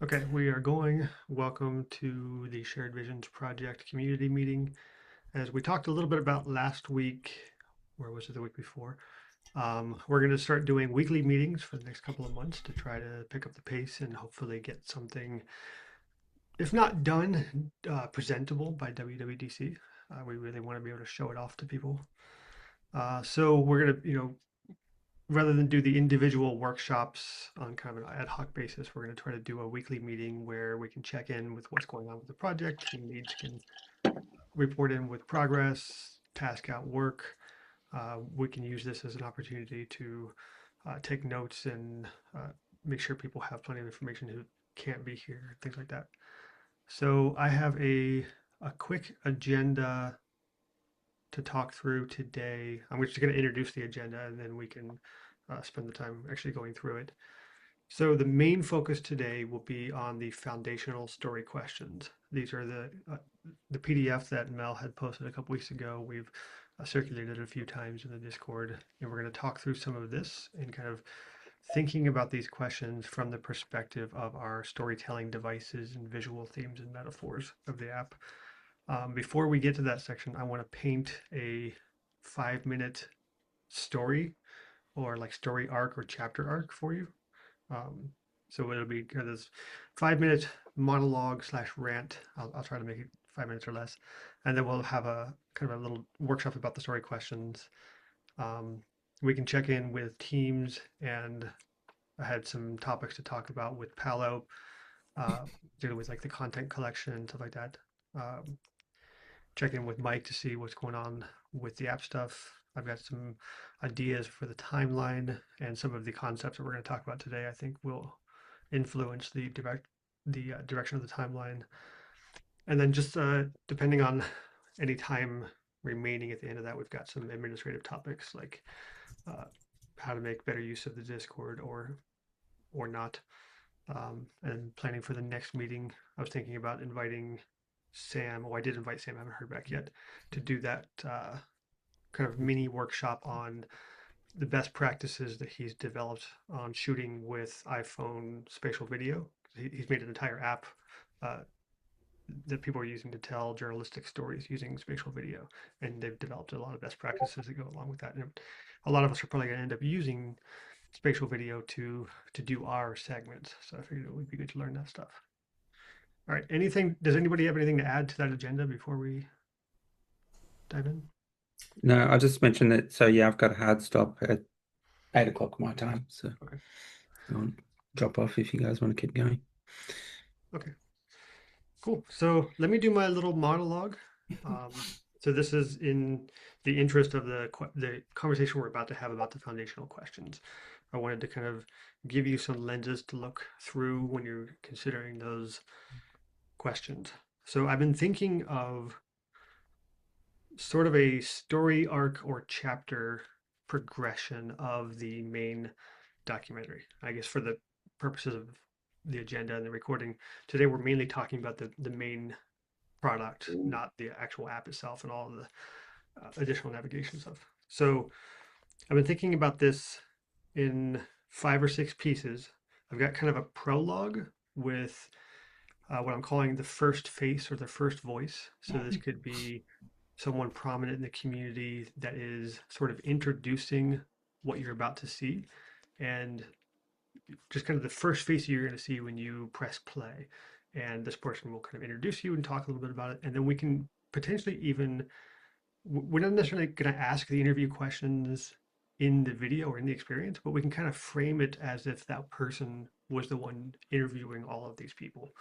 Okay, we are going. Welcome to the Shared Visions Project community meeting. As we talked a little bit about last week, where was it the week before? We're going to start doing weekly meetings for the next couple of months to try to pick up the pace and hopefully get something, if not done, presentable by WWDC. We really want to be able to show it off to people. So we're going to, rather than do the individual workshops on kind of an ad hoc basis, we're going to try to do a weekly meeting where we can check in with what's going on with the project. Team leads can report in with progress, task out work. We can use this as an opportunity to take notes and make sure people have plenty of information who can't be here, things like that. So I have a quick agenda to talk through today. I'm just going to introduce the agenda and then we can spend the time actually going through it. So the main focus today will be on the foundational story questions. These are the PDF that Mel had posted a couple weeks ago. We've circulated it a few times in the Discord, and we're going to talk through some of this and kind of thinking about these questions from the perspective of our storytelling devices and visual themes and metaphors of the app. Before we get to that section, I want to paint a 5-minute story or like story arc or chapter arc for you. Um, so it'll be kind of this 5-minute monologue slash rant. I'll try to make it 5 minutes or less. And then we'll have a kind of a little workshop about the story questions. Um, we can check in with teams, and I had some topics to talk about with Palo, uh, dealing with like the content collection and stuff like that. Um, check in with Mike to see what's going on with the app stuff. I've got some ideas for the timeline and some of the concepts that we're going to talk about today. I think will influence the direction of the timeline. And then just depending on any time remaining at the end of that, we've got some administrative topics like uh, how to make better use of the Discord or not. And planning for the next meeting, I was thinking about inviting Sam. Oh, I did invite Sam. I haven't heard back yet to do that kind of mini workshop on the best practices that he's developed on shooting with iPhone spatial video. He's made an entire app uh, that people are using to tell journalistic stories using spatial video, and they've developed a lot of best practices that go along with that. And a lot of us are probably going to end up using spatial video to do our segments. So I figured it would be good to learn that stuff. All right. Anything? Does anybody have anything to add to that agenda before we dive in? No, I just mentioned that. So yeah, I've got a hard stop at 8 o'clock my time. So Okay. I'll drop off if you guys want to keep going. Okay. Cool. So let me do my little monologue. Um, so this is in the interest of the conversation we're about to have about the foundational questions. I wanted to kind of give you some lenses to look through when you're considering those questions. So I've been thinking of sort of a story arc or chapter progression of the main documentary. I guess for the purposes of the agenda and the recording, today we're mainly talking about the main product, not the actual app itself and all of the additional navigation stuff. So I've been thinking about this in 5 or 6 pieces. I've got kind of a prologue with what I'm calling the first face or the first voice. So this could be someone prominent in the community that is sort of introducing what you're about to see and just kind of the first face you're going to see when you press play. And this person will kind of introduce you and talk a little bit about it. And then we can potentially even, we're not necessarily going to ask the interview questions in the video or in the experience, but we can kind of frame it as if that person was the one interviewing all of these people.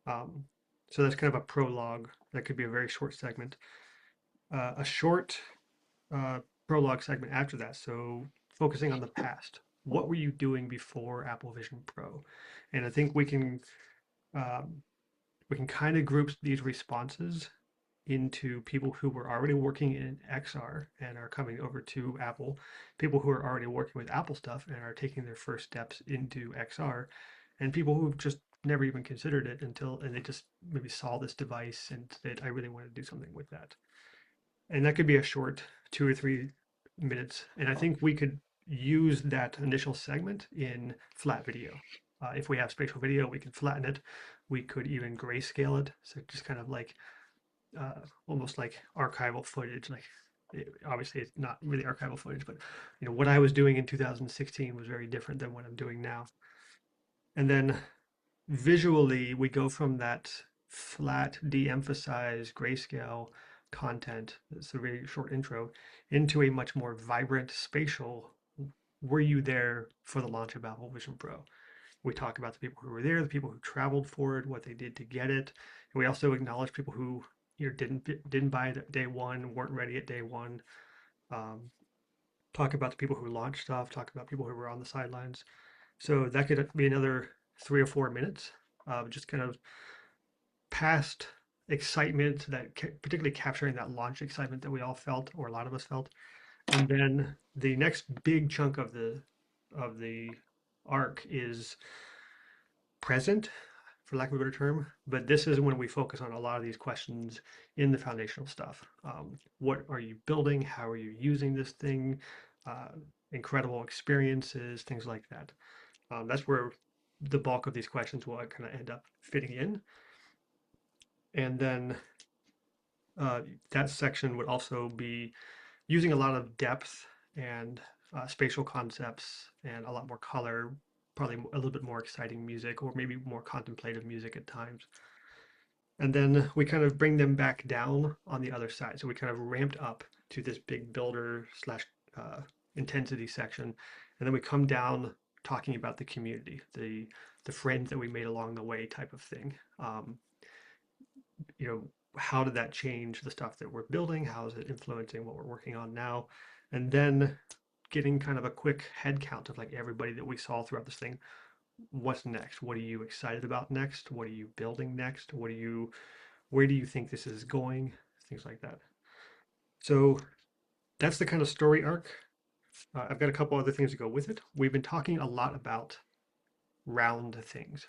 Um, so that's kind of a prologue. That could be a very short segment. A short uh, prologue segment after that. So focusing on the past. What were you doing before Apple Vision Pro? And I think um, we can kind of group these responses into people who were already working in XR and are coming over to Apple, people who are already working with Apple stuff and are taking their first steps into XR, and people who've just never even considered it until and they just maybe saw this device and said, I really want to do something with that. And that could be a short 2 or 3 minutes. And I think we could use that initial segment in flat video. If we have spatial video, we can flatten it. We could even grayscale it. So just kind of like almost like archival footage. Like obviously it's not really archival footage, but what I was doing in 2016 was very different than what I'm doing now. And then visually, we go from that flat, de-emphasized grayscale content, it's a very short intro, into a much more vibrant spatial. Were you there for the launch of Apple Vision Pro? We talk about the people who were there, the people who traveled for it, what they did to get it. And we also acknowledge people who didn't buy it at day one, weren't ready at day one. Um, talk about the people who launched stuff, talk about people who were on the sidelines. So that could be another 3 or 4 minutes of just kind of past excitement that particularly capturing that launch excitement that we all felt, or a lot of us felt. And then the next big chunk of the arc is present, for lack of a better term. But this is when we focus on a lot of these questions in the foundational stuff. What are you building? How are you using this thing? Uh, Incredible experiences, things like that. That's where the bulk of these questions will kind of end up fitting in. And then uh, that section would also be using a lot of depth and spatial concepts and a lot more color, probably a little bit more exciting music, or maybe more contemplative music at times. And then we kind of bring them back down on the other side. So we kind of ramped up to this big builder slash uh, intensity section, and then we come down talking about the community, the friends that we made along the way type of thing. You know, how did that change the stuff that we're building? How is it influencing what we're working on now? And then getting kind of a quick head count of like everybody that we saw throughout this thing. What's next? What are you excited about next? What are you building next? Where do you think this is going? Things like that. So that's the kind of story arc. I've got a couple other things to go with it. We've been talking a lot about round things,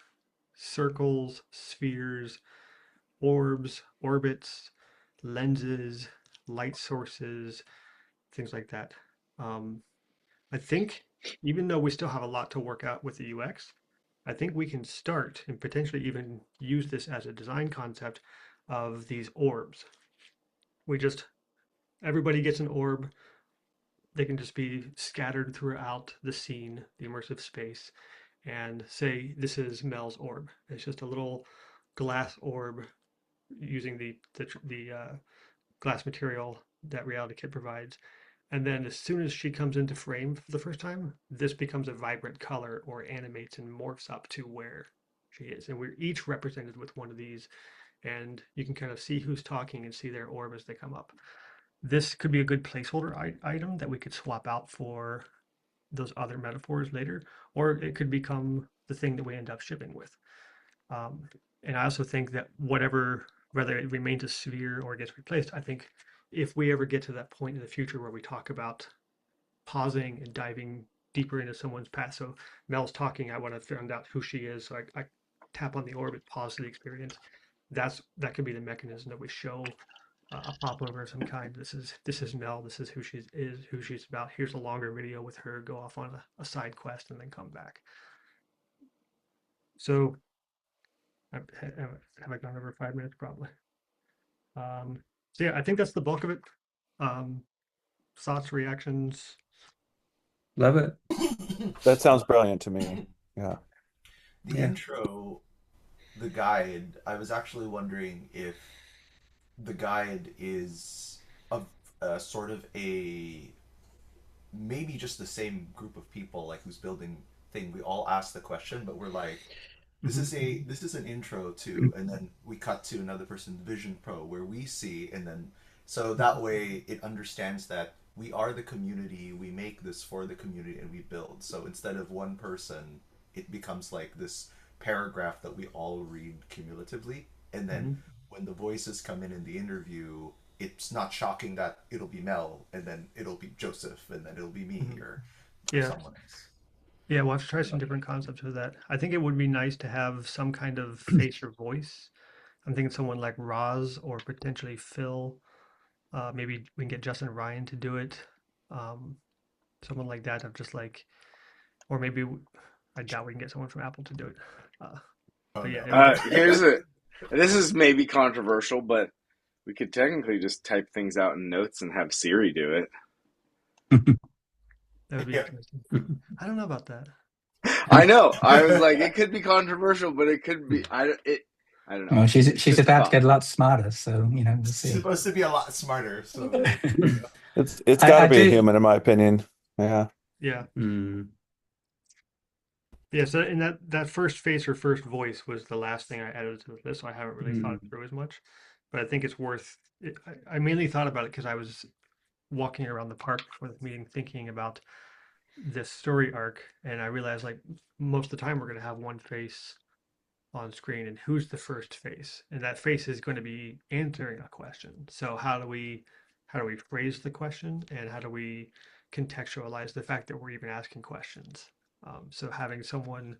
circles, spheres, orbs, orbits, lenses, light sources, things like that. Um, I think even though we still have a lot to work out with the UX, I think we can start and potentially even use this as a design concept of these orbs. We just, everybody gets an orb. They can just be scattered throughout the scene, the immersive space, and say, this is Mel's orb. It's just a little glass orb using the glass material that Reality Kit provides. And then as soon as she comes into frame for the first time, this becomes a vibrant color or animates and morphs up to where she is. And we're each represented with one of these. And you can kind of see who's talking and see their orb as they come up. This could be a good placeholder item that we could swap out for those other metaphors later, or it could become the thing that we end up shipping with. Um, and I also think that whatever, whether it remains a sphere or gets replaced, I think if we ever get to that point in the future where we talk about pausing and diving deeper into someone's past. So Mel's talking, I want to find out who she is. So I tap on the orbit, pause the experience. That could be the mechanism that we show a popover of some kind. This is Mel. This is who she's about. Here's a longer video with her go off on a side quest and then come back. So have I gone over 5 minutes? Probably. So yeah, I think that's the bulk of it. Um, Thoughts, reactions. Love it. That sounds brilliant to me. Yeah. The Yeah. intro, the guide, I was actually wondering if the guide is of sort of a maybe just the same group of people like who's building thing. We all ask the question, but we're like, Mhm. this is an intro to, and then we cut to another person's Vision Pro where we see, and then so that way it understands that we are the community, we make this for the community, and we build. So instead of one person, it becomes like this paragraph that we all read cumulatively, and then Mhm. when the voices come in the interview, it's not shocking that it'll be Mel, and then it'll be Joseph, and then it'll be me, Mhm. or Yeah. someone else. Yeah, we'll have to try some different concepts with that. I think it would be nice to have some kind of face or voice. I'm thinking someone like Roz or potentially Phil. Maybe we can get Justin Ryan to do it. Um, Someone like that of just like, or maybe I doubt we can get someone from Apple to do it. Oh, But yeah, no. This is maybe controversial, but we could technically just type things out in notes and have Siri do it. that would be Yeah. interesting. I don't know about that. I know. I was like, it could be controversial, but it could be. I don't know. Well, she's It's just about to thought. get a lot smarter, so we'll It's see. supposed to be a lot smarter. So It's I got to be a do- human, in my opinion. Yeah. Yeah. Mm. Yeah, so and that first face or first voice was the last thing I added to the list, so I haven't really thought it through as much. But I think it's worth it. I mainly thought about it because I was walking around the park before the meeting thinking about this story arc, and I realized like most of the time we're going to have one face on screen, and who's the first face? And that face is going to be answering a question. So how do we phrase the question, and how do we contextualize the fact that we're even asking questions? So having someone,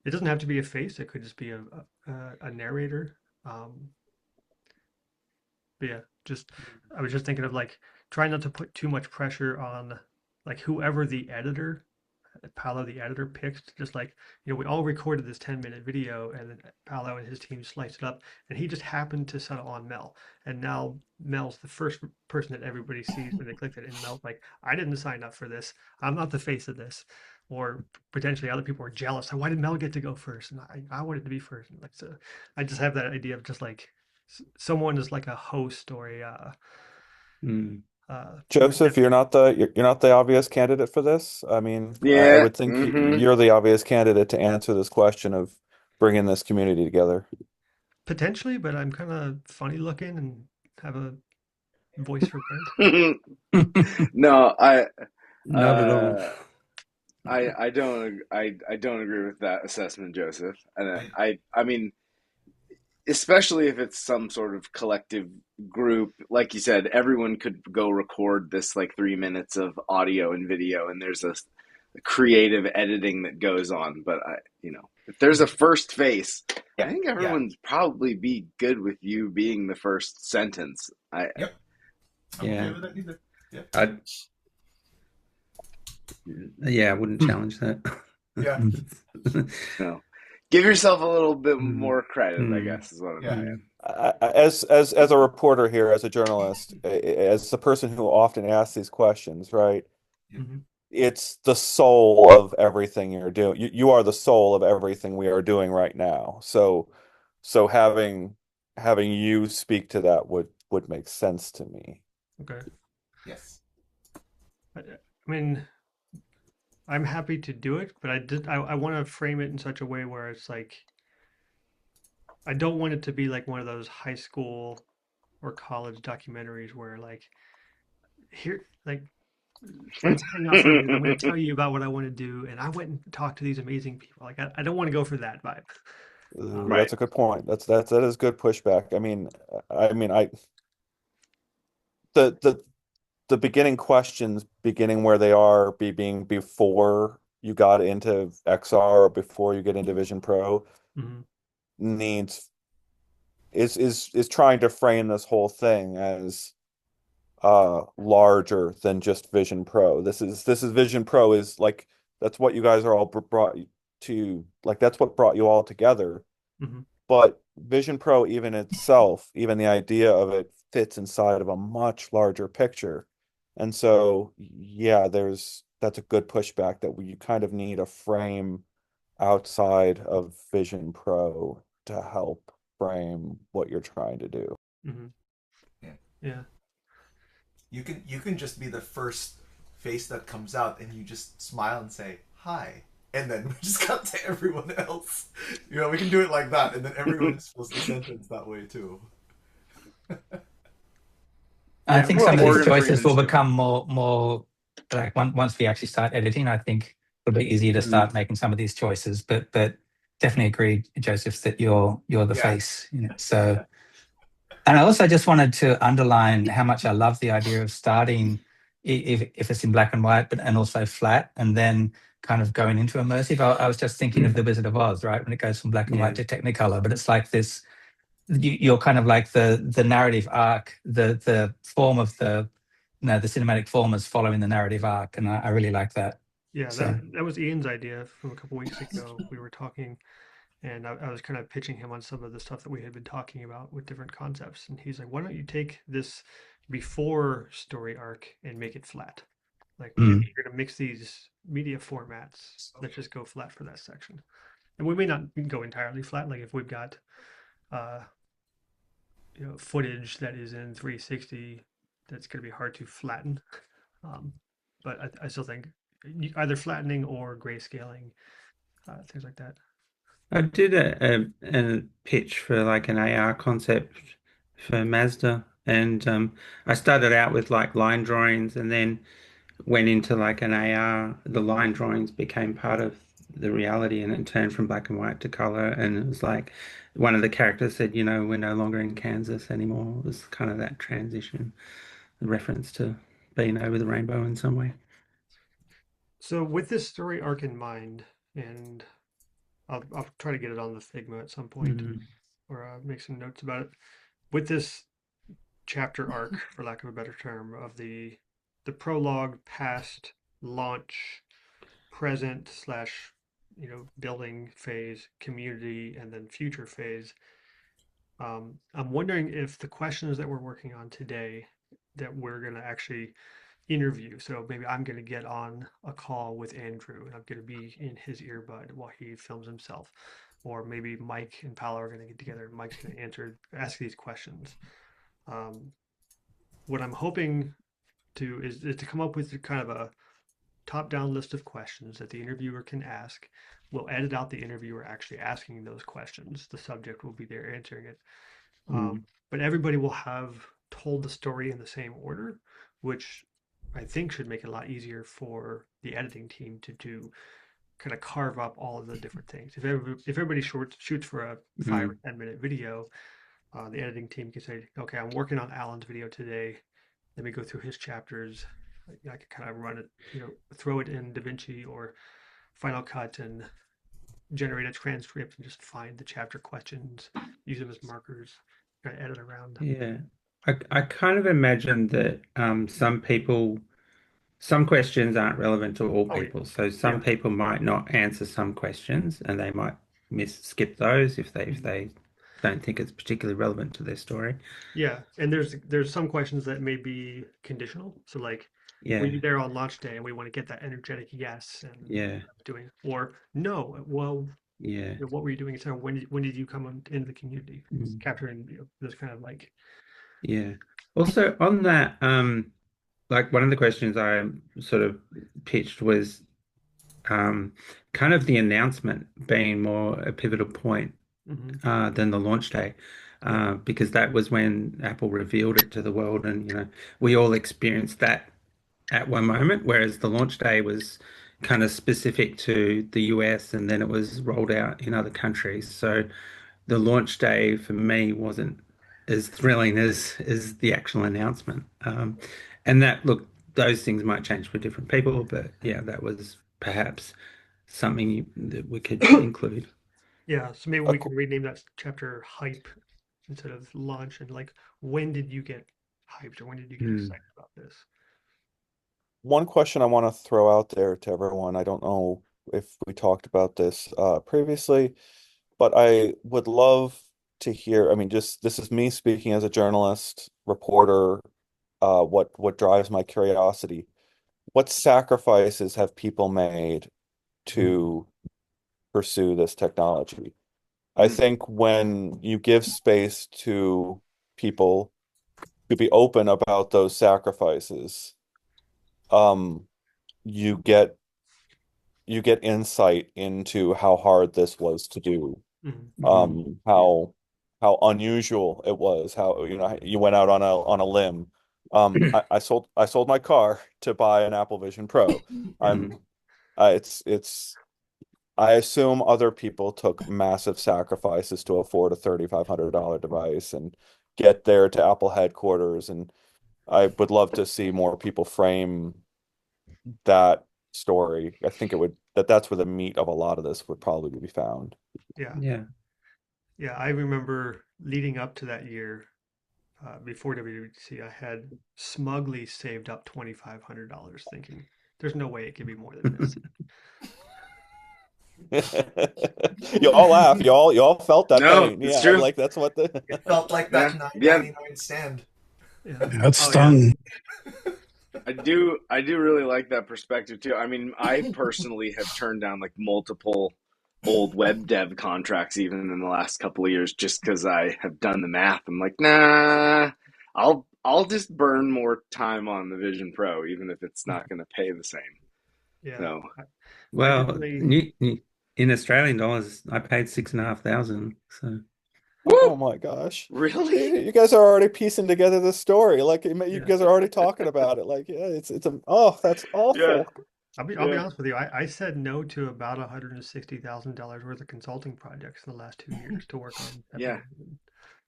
it doesn't have to be a face, it could just be a narrator. But yeah, I was just thinking of like trying not to put too much pressure on like whoever the editor, Paolo the editor picked, just like, we all recorded this 10-minute video and then Paolo and his team sliced it up and he just happened to settle on Mel. And now Mel's the first person that everybody sees when they click it. And Mel's like, I didn't sign up for this. I'm not the face of this. Or potentially other people are jealous. Why did Mel get to go first? And I wanted to be first. And like, so I just have that idea of just like someone is like a host or a Joseph, you're not the obvious candidate for this. I mean, I Yeah. would think Mhm. you're the obvious candidate to answer this question of bringing this community together. potentially, but I'm kind of funny looking and have a voice for Brent. No, Not at all. I don't agree with that assessment, Joseph. And I mean, especially if it's some sort of collective group, like you said, everyone could go record this like 3 minutes of audio and video, and there's a creative editing that goes on. But if there's a first face, I think everyone's probably be good with you being the first sentence. Yep. I'm Yeah. okay with that either. I'd I wouldn't challenge that. Yeah. No. Give yourself a little bit more credit, I Mhm. guess, is what I'm Yeah. saying. As a reporter here, as a journalist, as the person who often asks these questions, right? Mhm. It's the soul of everything you're doing. You are the soul of everything we are doing right now. So having you speak to that would make sense to me. Okay. Yes. I mean, I'm happy to do it, but I want to frame it in such a way where it's like, I don't want it to be like one of those high school or college documentaries where like, here, like, let's hang out for a minute. I'm going to tell you about what I want to do. And I went and talked to these amazing people. Like, I don't want to go for that vibe. Right. That's a good point. That is good pushback. The beginning questions, beginning where they are, being before you got into XR or before you get into Vision Pro, Mhm. is trying to frame this whole thing as larger than just Vision Pro. This is Vision Pro is like, that's what you guys are all brought to, like, that's what brought you all together. Mhm. But Vision Pro, even itself, even the idea of it fits inside of a much larger picture. And so, yeah, that's a good pushback that you kind of need a frame outside of Vision Pro to help frame what you're trying to do. Mhm. Yeah. Yeah. You can just be the first face that comes out, and you just smile and say hi, and then we just cut to everyone else. We can do it like that, and then everyone is supposed to sentence that way too. I think well, some of these Morgan choices will Freeman's become more like once we actually start editing. I think it'll be easier to start making some of these choices. But definitely agree, Joseph, that you're the Yeah. face. So, and I also just wanted to underline how much I love the idea of starting if it's in black and white, and also flat, and then kind of going into immersive. I was just thinking of The Wizard of Oz, right? When it goes from black and white to Technicolor, but it's like this. You're kind of like the narrative arc, the form of the cinematic form is following the narrative arc, and I really like that. Yeah, So that was Ian's idea from a couple weeks ago. We were talking, and I was kind of pitching him on some of the stuff that we had been talking about with different concepts. And he's like, why don't you take this before story arc and make it flat? Like, if mm, you're going to mix these media formats, let's just go flat for that section. And we may not go entirely flat. Like, if we've got, uh, footage that is in 360, that's going to be hard to flatten. Um, but I still think either flattening or grayscaling, things like that. I did a pitch for like an AR concept for Mazda, and I started out with like line drawings, and then went into like an AR. The line drawings became part of the reality, and it turned from black and white to color. And it was like one of the characters said, we're no longer in Kansas anymore. It was kind of that transition, the reference to being over the rainbow in some way. So with this story arc in mind, and I'll try to get it on the Figma at some point, Mm, or make some notes about it. With this chapter arc, for lack of a better term, of the prologue, past, launch, present slash building phase, community, and then future phase. I'm wondering if the questions that we're working on today that we're going to actually interview. So maybe I'm going to get on a call with Andrew and I'm going to be in his earbud while he films himself. Or maybe Mike and Paolo are going to get together and Mike's going to ask these questions. Um, what I'm hoping is to come up with kind of a top-down list of questions that the interviewer can ask. We'll edit out the interviewer actually asking those questions. The subject will be there answering it. mm, But everybody will have told the story in the same order, which I think should make it a lot easier for the editing team to do, kind of carve up all of the different things. If everybody shoots for a 5 or 10 minute video, the editing team can say, okay, I'm working on Alan's video today. Let me go through his chapters. I can kind of run it, throw it in DaVinci or Final Cut and generate a transcript and just find the chapter questions, use them as markers, kind of edit around. yeah. I kind of imagine that some questions aren't relevant to all Oh, yeah. people. So Yeah. some people might not answer some questions and they might skip those if they don't think it's particularly relevant to their story. Yeah, and there's some questions that may be conditional. So like we Yeah, be there on launch day and we want to get that energetic yes and yeah, doing or no. Well, yeah. what were you doing? So when did you come into the community? Mm, Capturing this kind of like yeah. Also on that, like one of the questions I sort of pitched was um kind of the announcement being more a pivotal point mhm, than the launch day. yeah, Because that was when Apple revealed it to the world, and we all experienced that at one moment, whereas the launch day was kind of specific to the US, and then it was rolled out in other countries. So the launch day for me wasn't as thrilling as the actual announcement. And that look, those things might change for different people, but yeah, that was perhaps something that we could include. yeah. So maybe A we qu- can rename that chapter hype instead of launch and like when did you get hyped or when did you get Hmm. excited about this? One question I want to throw out there to everyone. I don't know if we talked about this previously, but I would love to hear. I mean, just this is me speaking as a journalist, reporter. What drives my curiosity? What sacrifices have people made to pursue this technology? I Hmm. think when you give space to people to be open about those sacrifices, um, you get insight into how hard this was to do, Mhm. Mhm. Yeah. how unusual it was, how you went out on a limb. I sold my car to buy an Apple Vision Pro. Yeah. I'm it's I assume other people took massive sacrifices to afford a $3,500 device and get there to Apple headquarters, and I would love to see more people frame that story. I think that's where the meat of a lot of this would probably be found. Yeah. Yeah. Yeah. I remember leading up to that year, before WWDC, I had smugly saved up $2,500 thinking There's no way it could be more than this. You all laugh. You all felt that No, pain. it's Yeah, true. like that's what the. It felt like that Yeah. 999 stand. Yeah. That's Oh, yeah. stung. I do really like that perspective too. I mean, I personally have turned down like multiple old web dev contracts even in the last couple of years just because I have done the math. I'm like, nah, I'll just burn more time on the Vision Pro even if it's not going to pay the same. Yeah. So Well, definitely- in Australian dollars, I paid 6,500. So Oh my gosh. really, You guys are already piecing together the story. Like you Yeah. guys are already talking about it. Like, yeah, it's that's awful. Yeah. I'll be Yeah. honest with you. I said no to about $160,000 worth of consulting projects in the last 2 years to work on. Yeah.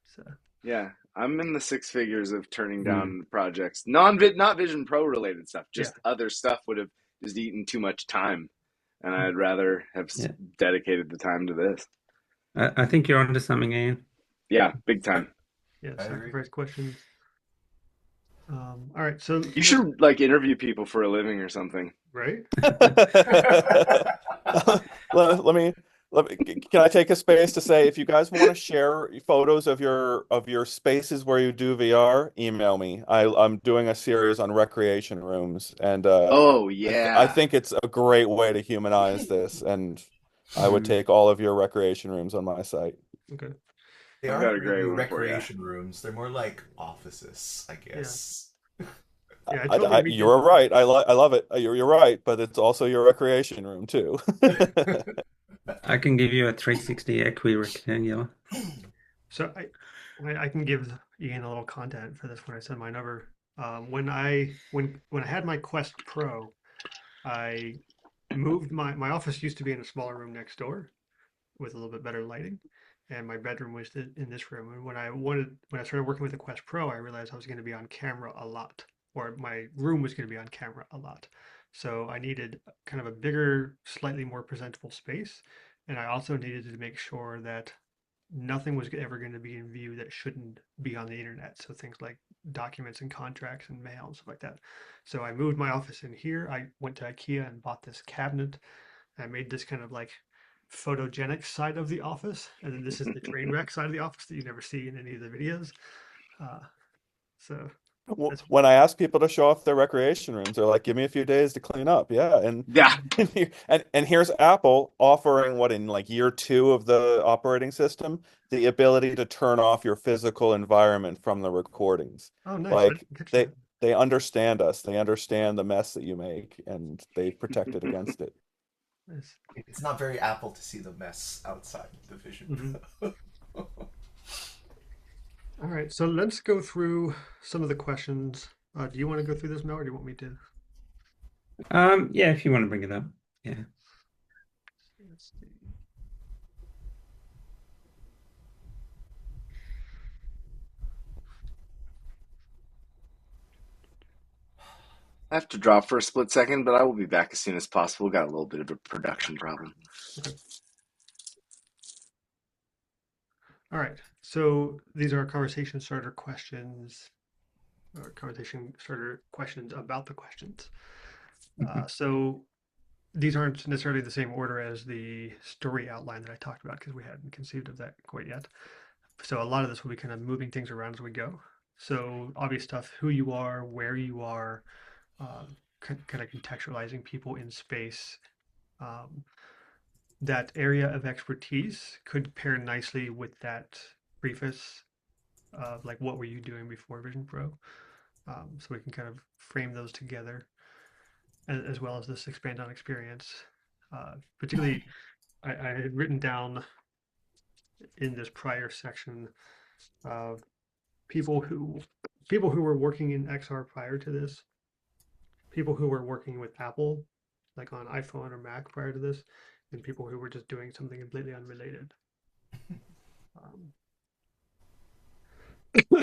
So yeah, I'm in the six figures of turning Hmm. down projects, not Vision Pro related stuff, just other stuff would have just eaten too much time, and I'd rather have Yeah. dedicated the time to this. I think you're onto something, Ian. Yeah, big time. yeah, I agree. sacrifice questions. All right, so You should like interview people for a living or something. right? let me can I take a space to say if you guys want to share photos of your spaces where you do VR, email me. I'm doing a series on recreation rooms, and Oh yeah, I think it's a great way to humanize this, and I would take all of your recreation rooms on my site. Okay. They I've got aren't a great really one for ya. recreation rooms. They're more like offices, I guess. Yeah, I totally redid- You're right. I love it. You're right, but it's also your recreation room too. I can give you a 360 equi-rectangular. So I can give Ian a little content for this when I send mine over. When I had my Quest Pro, I moved my office used to be in a smaller room next door with a little bit better lighting, and my bedroom was in this room. And when I started working with the Quest Pro, I realized I was going to be on camera a lot, or my room was going to be on camera a lot. So I needed kind of a bigger, slightly more presentable space, and I also needed to make sure that nothing was ever going to be in view that shouldn't be on the internet. So things like documents and contracts and mail and stuff like that. So I moved my office in here. I went to IKEA and bought this cabinet. I made this kind of like photogenic side of the office, and then this is the train wreck side of the office that you never see in any of the videos. So When I ask people to show off their recreation rooms, they're like, "Give me a few days to clean up." Yeah, and yeah, and here's Apple offering what in like year 2 of the operating system, the ability to turn off your physical environment from the recordings. oh nice. Like, I didn't catch they that. they understand us. They understand the mess that you make, and they protected against it. Nice. It's not very Apple to see the mess outside the Vision Pro. All right, so let's go through some of the questions. Do you want to go through this, Mel, or do you want me to? Yeah, if you want to bring it up. Yeah. Let's see. I have to drop for a split second, but I will be back as soon as possible. Got a little bit of a production problem. All right, so these are conversation starter questions, or conversation starter questions about the questions. So these aren't necessarily the same order as the story outline that I talked about because we hadn't conceived of that quite yet. So a lot of this will be kind of moving things around as we go. So obvious stuff, who you are, where you are, kind of contextualizing people in space. That area of expertise could pair nicely with that preface of like, what were you doing before Vision Pro? So we can kind of frame those together, as well as this expand on experience. Particularly, I had written down in this prior section people who were working in XR prior to this, people who were working with Apple, like on iPhone or Mac prior to this, and people who were just doing something completely unrelated.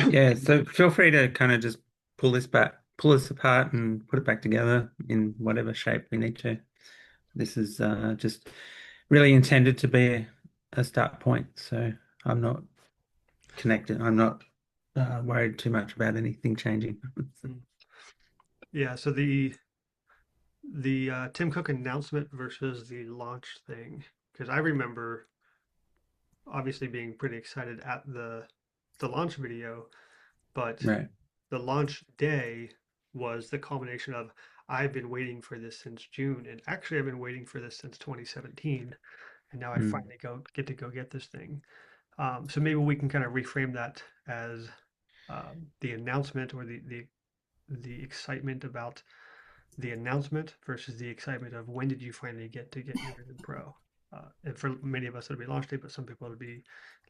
Yeah, so feel free to kind of just pull us apart and put it back together in whatever shape we need to. This is just really intended to be a start point, so I'm not connected. I'm not worried too much about anything changing. Yeah, so the the Tim Cook announcement versus the launch thing, because I remember obviously being pretty excited at the launch video, but Right. the launch day was the culmination of I've been waiting for this since June, and actually I've been waiting for this since 2017, and now I Mm. finally get to go get this thing. So maybe we can kind of reframe that as the announcement or the excitement about the announcement versus the excitement of when did you finally get to get your Vision Pro. And for many of us, it'll be launch day, but some people it'll be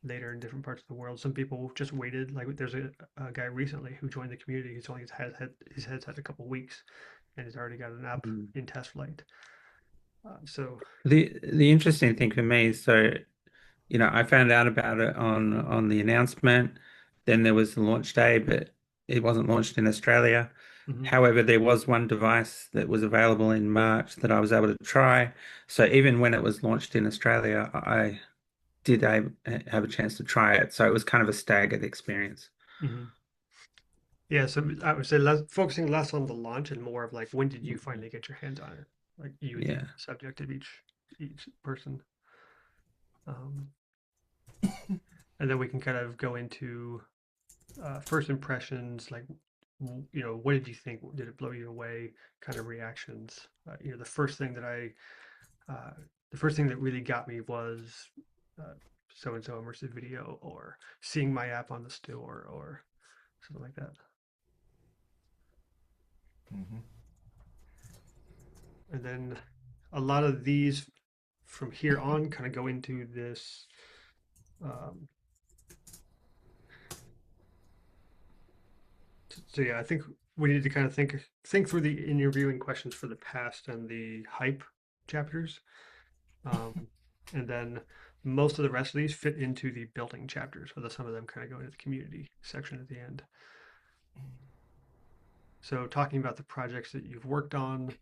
later in different parts of the world. Some people just waited. Like there's a guy recently who joined the community. He's only his head's had a couple weeks, and he's already got an app Mm. in test flight. So The interesting thing for me is, so I found out about it on the announcement. Then there was the launch day, but it wasn't launched in Australia. mhm, However, there was one device that was available in March that I was able to try. So even when it was launched in Australia, I did have a chance to try it. So it was kind of a staggered experience. mhm. Yeah, so I would say focusing less on the launch and more of like when did you finally get your hands on it? Like you would be Yeah. the subject of each person. Um, and then we can kind of go into first impressions, like what did you think? Did it blow you away? Kind of reactions. The first thing the first thing that really got me was so and so immersive video, or seeing my app on the store, or something like that. Hmm. And then a lot of these from here on kind of go into this. Um, so yeah, I think we need to kind of think through the interviewing questions for the past and the hype chapters. Um, and then most of the rest of these fit into the building chapters, although some of them kind of go into the community section at the end. So talking about the projects that you've worked on,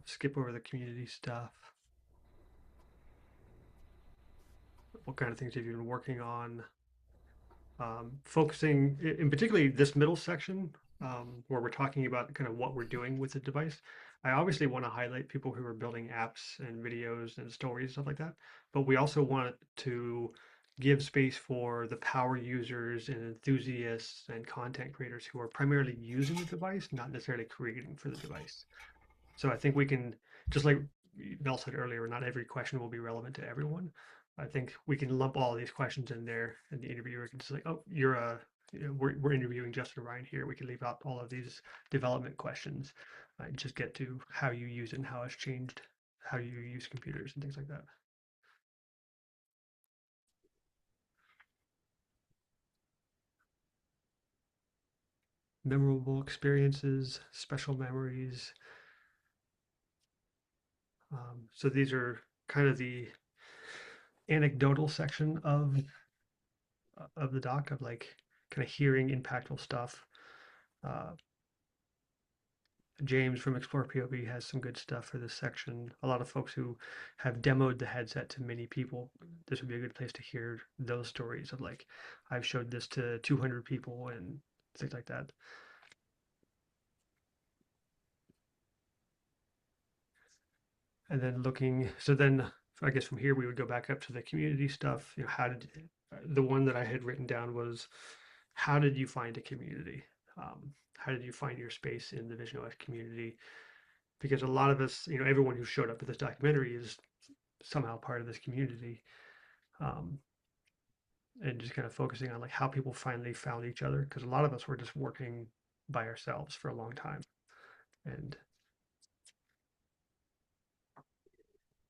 skip over the community stuff. What kind of things have you been working on? Focusing in particularly this middle section where we're talking about kind of what we're doing with the device. I obviously want to highlight people who are building apps and videos and stories, stuff like that. But we also want to give space for the power users and enthusiasts and content creators who are primarily using the device, not necessarily creating for the device. So I think we can, just like Mel said earlier, not every question will be relevant to everyone. I think we can lump all these questions in there, and the interviewer can just like, oh, we're interviewing Justin Ryan here. We can leave out all of these development questions and just get to how you use it and how it's changed, how you use computers and things like that. Memorable experiences, special memories. So these are kind of the anecdotal section of the doc, of like kind of hearing impactful stuff. Uh, James from Explore POV has some good stuff for this section. A lot of folks who have demoed the headset to many people, this would be a good place to hear those stories of like, I've showed this to 200 people and things like that. And then so then I guess from here we would go back up to the community stuff. The one that I had written down was, how did you find a community? How did you find your space in the VisionOS community? Because a lot of us, everyone who showed up at this documentary is somehow part of this community. Um, and just kind of focusing on like how people finally found each other, because a lot of us were just working by ourselves for a long time. And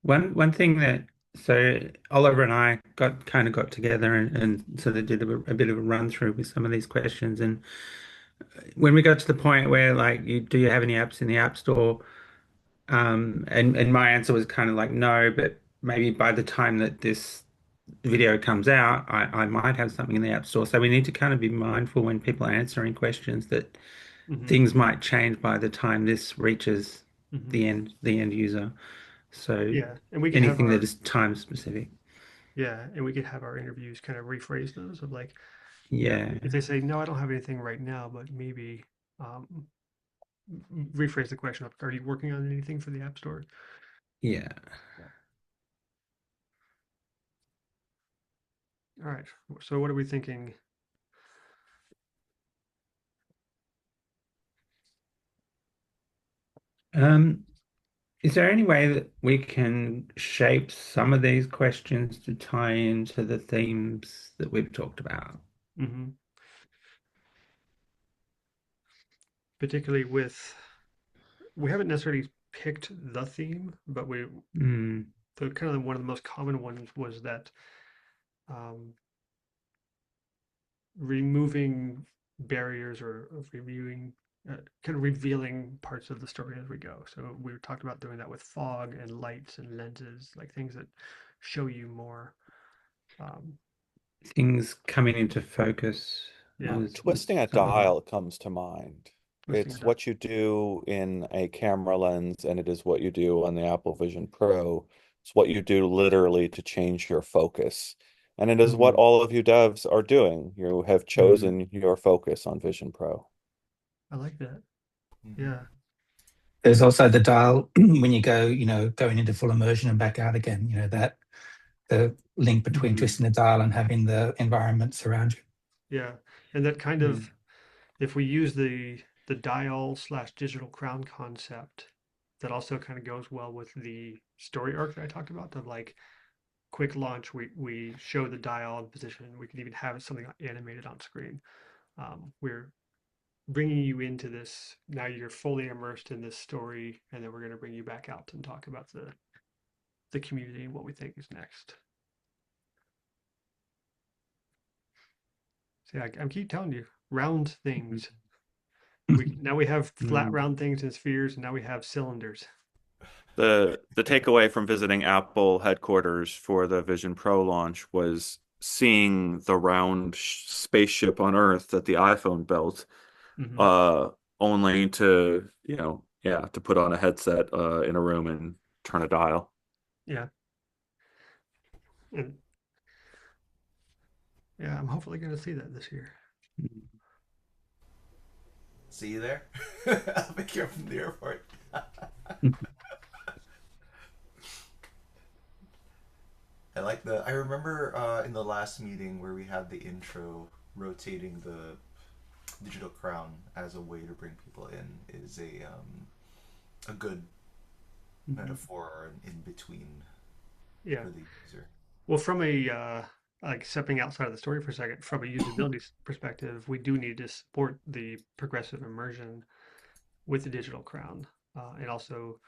One thing that, so Oliver and I got together and sort of did a bit of a run through with some of these questions. And when we got to the point where like, do you have any apps in the App Store? And my answer was kind of like no, but maybe by the time that this video comes out, I might have something in the App Store. So we need to kind of be mindful when people are answering questions that mhm, things might change by the time this reaches mhm. the end user. So Yeah, and we could have anything that our is time specific. yeah, and we could have our interviews kind of rephrase those of like, Yeah. if they say no, I don't have anything right now, but maybe um, rephrase the question. Are you working on anything for the App Store? Yeah. All right. So what are we thinking? Is there any way that we can shape some of these questions to tie into the themes that we've talked about? Mm-hmm. Particularly we haven't necessarily picked the theme, but Mm, the kind of one of the most common ones was that um, removing barriers or reviewing, kind of revealing parts of the story as we go. So we talked about doing that with fog and lights and lenses, like things that show you more. Um, things coming into focus yeah, was Twisting a some of the. dial comes to mind. twisting It's it up. what you do in a camera lens, and it is what you do on the Apple Vision Pro. It's what you do literally to change your focus. And it is what Mm, all of you devs are doing. You have mm, chosen your focus on Vision Pro. I like that. Mhm. Yeah. There's also the dial when you go, going into full immersion and back out again, that the link between mm, twisting the dial and having the environment surround you. Yeah. And that kind mm, of, if we use the dial slash digital crown concept, that also kind of goes well with the story arc that I talked about of like quick launch. We show the dial in position. We can even have something animated on screen. We're bringing you into this. Now you're fully immersed in this story, and then we're going to bring you back out and talk about the community and what we think is next. See, I keep telling you, round things. Now we have flat mm. round things and spheres, and now we have cylinders. The takeaway from visiting Apple headquarters for the Vision Pro launch was seeing the round spaceship on Earth that the iPhone built, Hmm. uh, only to, yeah, to put on a headset in a room and turn a dial. Yeah, and yeah, I'm hopefully going to see that this year. See you there. I'll pick you up from the airport. I remember in the last meeting where we had the intro, rotating the digital crown as a way to bring people in is a good metaphor or an in between Yeah. for the user. Well, from a like stepping outside of the story for a second, from a usability perspective, we do need to support the progressive immersion with the digital crown, and also,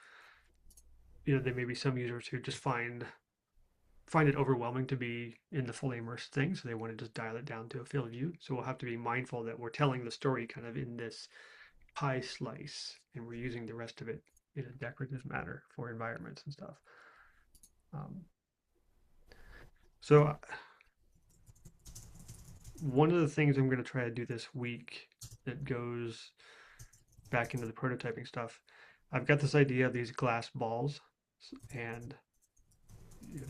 there may be some users who just find it overwhelming to be in the fully immersed thing, so they want to just dial it down to a field view. So we'll have to be mindful that we're telling the story kind of in this pie slice, and we're using the rest of it in a decorative manner for environments and stuff. Um, so one of the things I'm going to try to do this week that goes back into the prototyping stuff, I've got this idea of these glass balls, and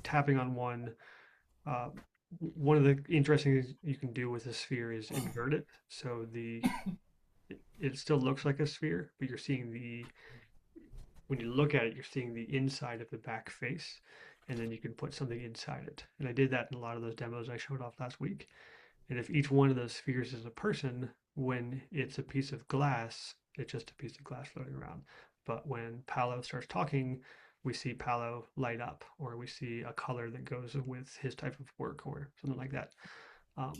tapping on one. Uh, One of the interesting things you can do with a sphere is invert it, so it still looks like a sphere, but you're seeing when you look at it, you're seeing the inside of the back face, and then you can put something inside it. And I did that in a lot of those demos I showed off last week. And if each one of those spheres is a person, when it's a piece of glass, it's just a piece of glass floating around. But when Paolo starts talking, we see Paolo light up, or we see a color that goes with his type of work, or something like that. Um,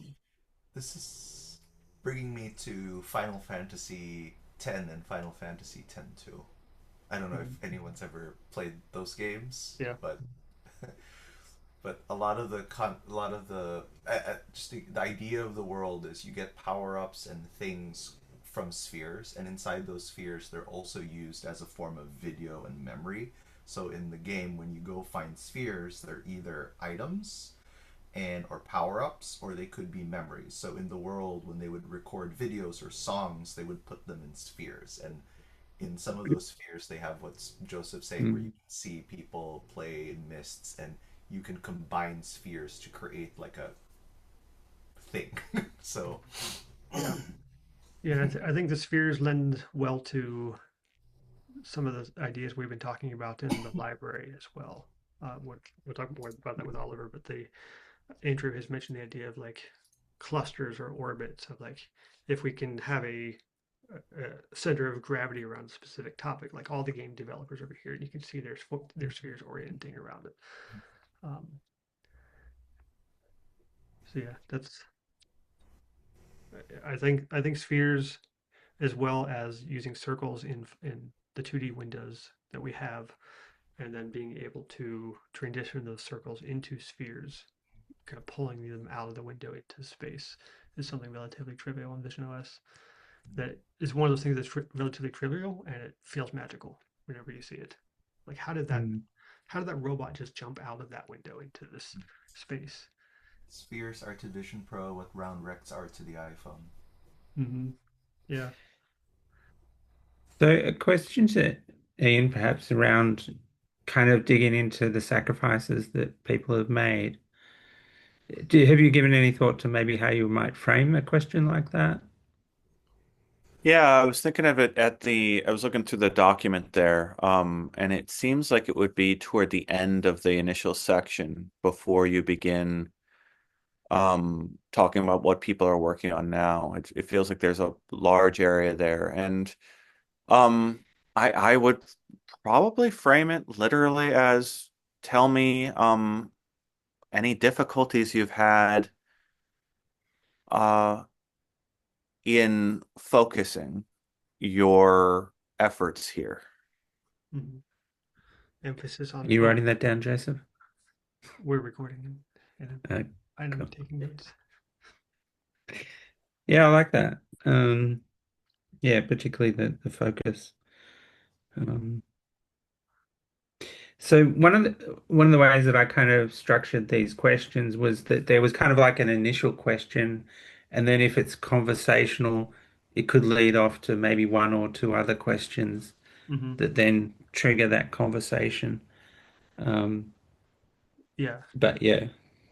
This is bringing me to Final Fantasy X and Final Fantasy X-2. I don't know if anyone's ever played those games, yeah, but a lot of the just the idea of the world is you get power ups and things from spheres, and inside those spheres they're also used as a form of video and memory. So in the game, when you go find spheres, they're either items and or power ups, or they could be memories. So in the world, when they would record videos or songs, they would put them in spheres, and in some of those spheres they have what's Joseph saying, where you Mm. can see people play in mists, and you can combine spheres to create like a thing. So yeah. Yeah, I think the spheres lend well to some of the ideas we've been talking about in the library as well. We'll talk more about that with Oliver, but Andrew has mentioned the idea of like clusters or orbits of like if we can have a center of gravity around a specific topic, like all the game developers over here, and you can see their spheres orienting around it. Um, so yeah, that's I think spheres as well as using circles in the 2D windows that we have, and then being able to transition those circles into spheres, kind of pulling them out of the window into space, is something relatively trivial in Vision OS. That is one of those things that's relatively trivial and it feels magical whenever you see it. Like how did that robot just jump out of that window into this space? Spheres are to Vision Pro what round rects are to the iPhone. Mm-hmm. Yeah. So a question to Ian, perhaps around kind of digging into the sacrifices that people have made. Have you given any thought to maybe how you might frame a question like that? Yeah, I was thinking of it I was looking through the document there, and it seems like it would be toward the end of the initial section before you begin talking about what people are working on now. It feels like there's a large area there. And um I would probably frame it literally as tell me any difficulties you've had uh in focusing your efforts here. Mm-hmm. Emphasis Are on you focus. writing that down, Joseph? We're recording and Uh, I'm cool. taking notes. Yeah, I like that. Yeah, particularly the focus. Um, so one of the ways that I kind of structured these questions was that there was kind of like an initial question, and then if it's conversational, it could lead off to maybe one or two other questions Mm-hmm. that then trigger that conversation. Um, Yeah. but yeah,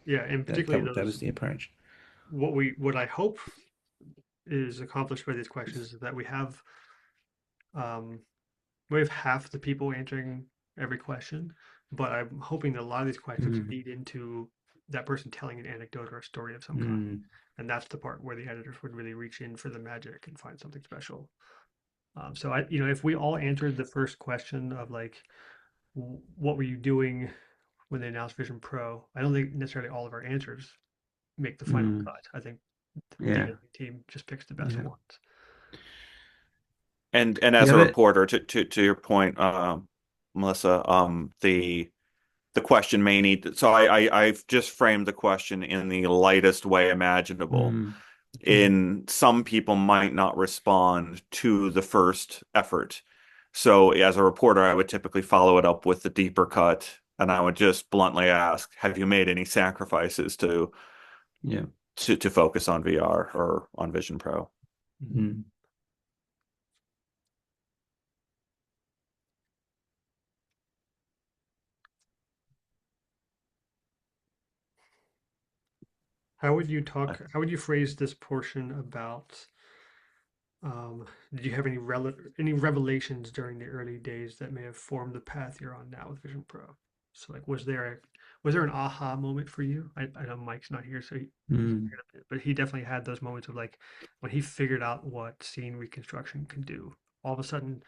Yeah. And that, particularly that that those was the approach. what I hope is accomplished by these questions is that um we have half the people answering every question, but I'm hoping that a lot of these questions Mm, feed into that person telling an anecdote or a story of some kind. mm, And that's the part where the editors would really reach in for the magic and find something special. So if we all answered the first question of like, what were you doing when they announced Vision Pro? I don't think necessarily all of our answers make the final mm, cut. I think the yeah, editing team just picks the best yeah. ones. And The as a other, reporter, to your point, Melissa, the question may need so I've just framed the question in the lightest way imaginable. mm, In some people might not respond to the first effort. So as a reporter, I would typically follow it up with the deeper cut, and I would just bluntly ask, have you made any sacrifices yeah. to focus on VR or on Vision Pro? Mhm. Mm. How would you phrase this portion about did you have any revelations during the early days that may have formed the path you're on now with Vision Pro? So like was there an aha moment for you? I know Mike's not here, so he's Mm, but he definitely had those moments of like when he figured out what scene reconstruction can do. All of a sudden,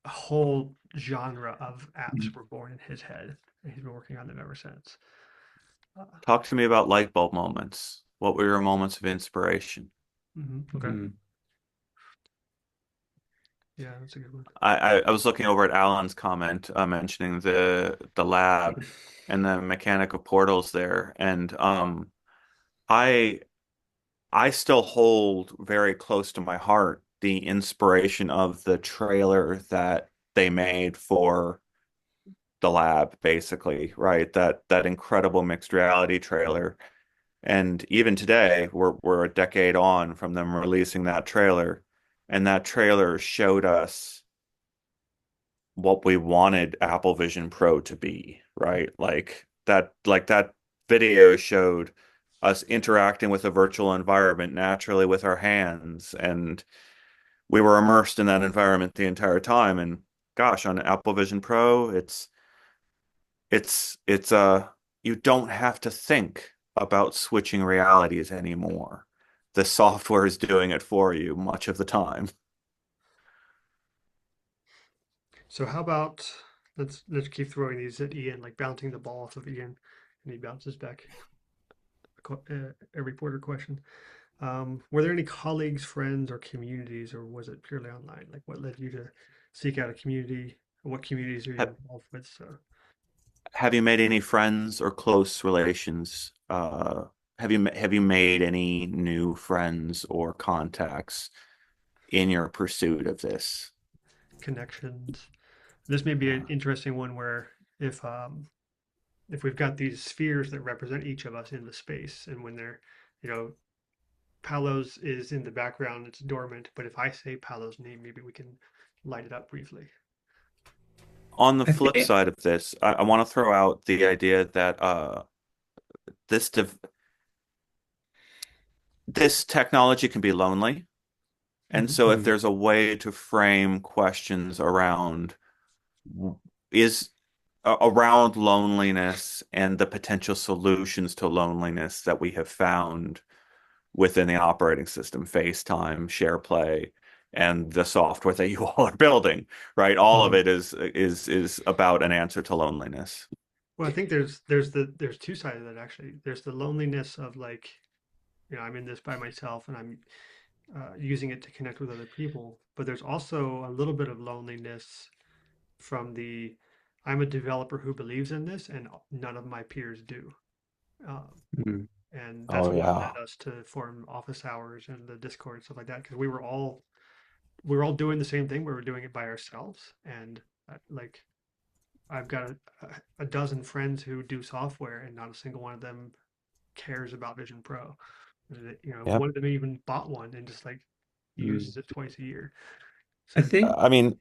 a whole genre of mm. apps were born in his head, and he's been working on them ever since. Uh, Talk to me about light bulb moments. What were your moments of inspiration? okay, Mm. yeah, that's a good one. I was looking over at Alan's comment mentioning the lab and the mechanic of portals there, and I I still hold very close to my heart the inspiration of the trailer that they made for the lab, basically, right? That incredible mixed reality trailer. And even today, we're a decade on from them releasing that trailer, and that trailer showed us what we wanted Apple Vision Pro to be, right? Like that video showed us interacting with a virtual environment naturally with our hands, and we were immersed in that environment the entire time. And gosh, on Apple Vision Pro, it's you don't have to think about switching realities anymore. The software is doing it for you much of the time. So how about let's keep throwing these at Ian, like bouncing the ball off of Ian, and he bounces back a reporter question. Were there any colleagues, friends, or communities, or was it purely online? Like, what led you to seek out a community? What communities are you Have, involved with? So, have you made any friends or close relations? Have you made any new friends or contacts in your pursuit of this? connections. This may be an Uh, interesting one where if if we've got these spheres that represent each of us in the space, and when they're, you know, Paolo's is in the background, it's dormant, but if I say Paolo's name, maybe we can light it up briefly. on the I flip think, side of this, I want to throw out the idea that this dev this technology can be lonely. And Mhm. so if Mm. there's a way to frame questions around is around loneliness and the potential solutions to loneliness that we have found within the operating system, FaceTime, SharePlay, and the software that you all are building, right? All of Mhm. it is about an answer to loneliness. Well, I think there's two sides of that actually. There's the loneliness of like, you know, I'm in this by myself and I'm using it to connect with other people, but there's also a little bit of loneliness from the I'm a developer who believes in this and none of my peers do. Um, Mm. and that's Oh what led yeah. us to form office hours and the Discord and stuff like that because we were all doing the same thing. We were doing it by ourselves, and like I've got a dozen friends who do software, and not a single one of them cares about Vision Pro. You know, Yep. one of them even bought one and just like Mm. uses it twice a year. I So think, I mean,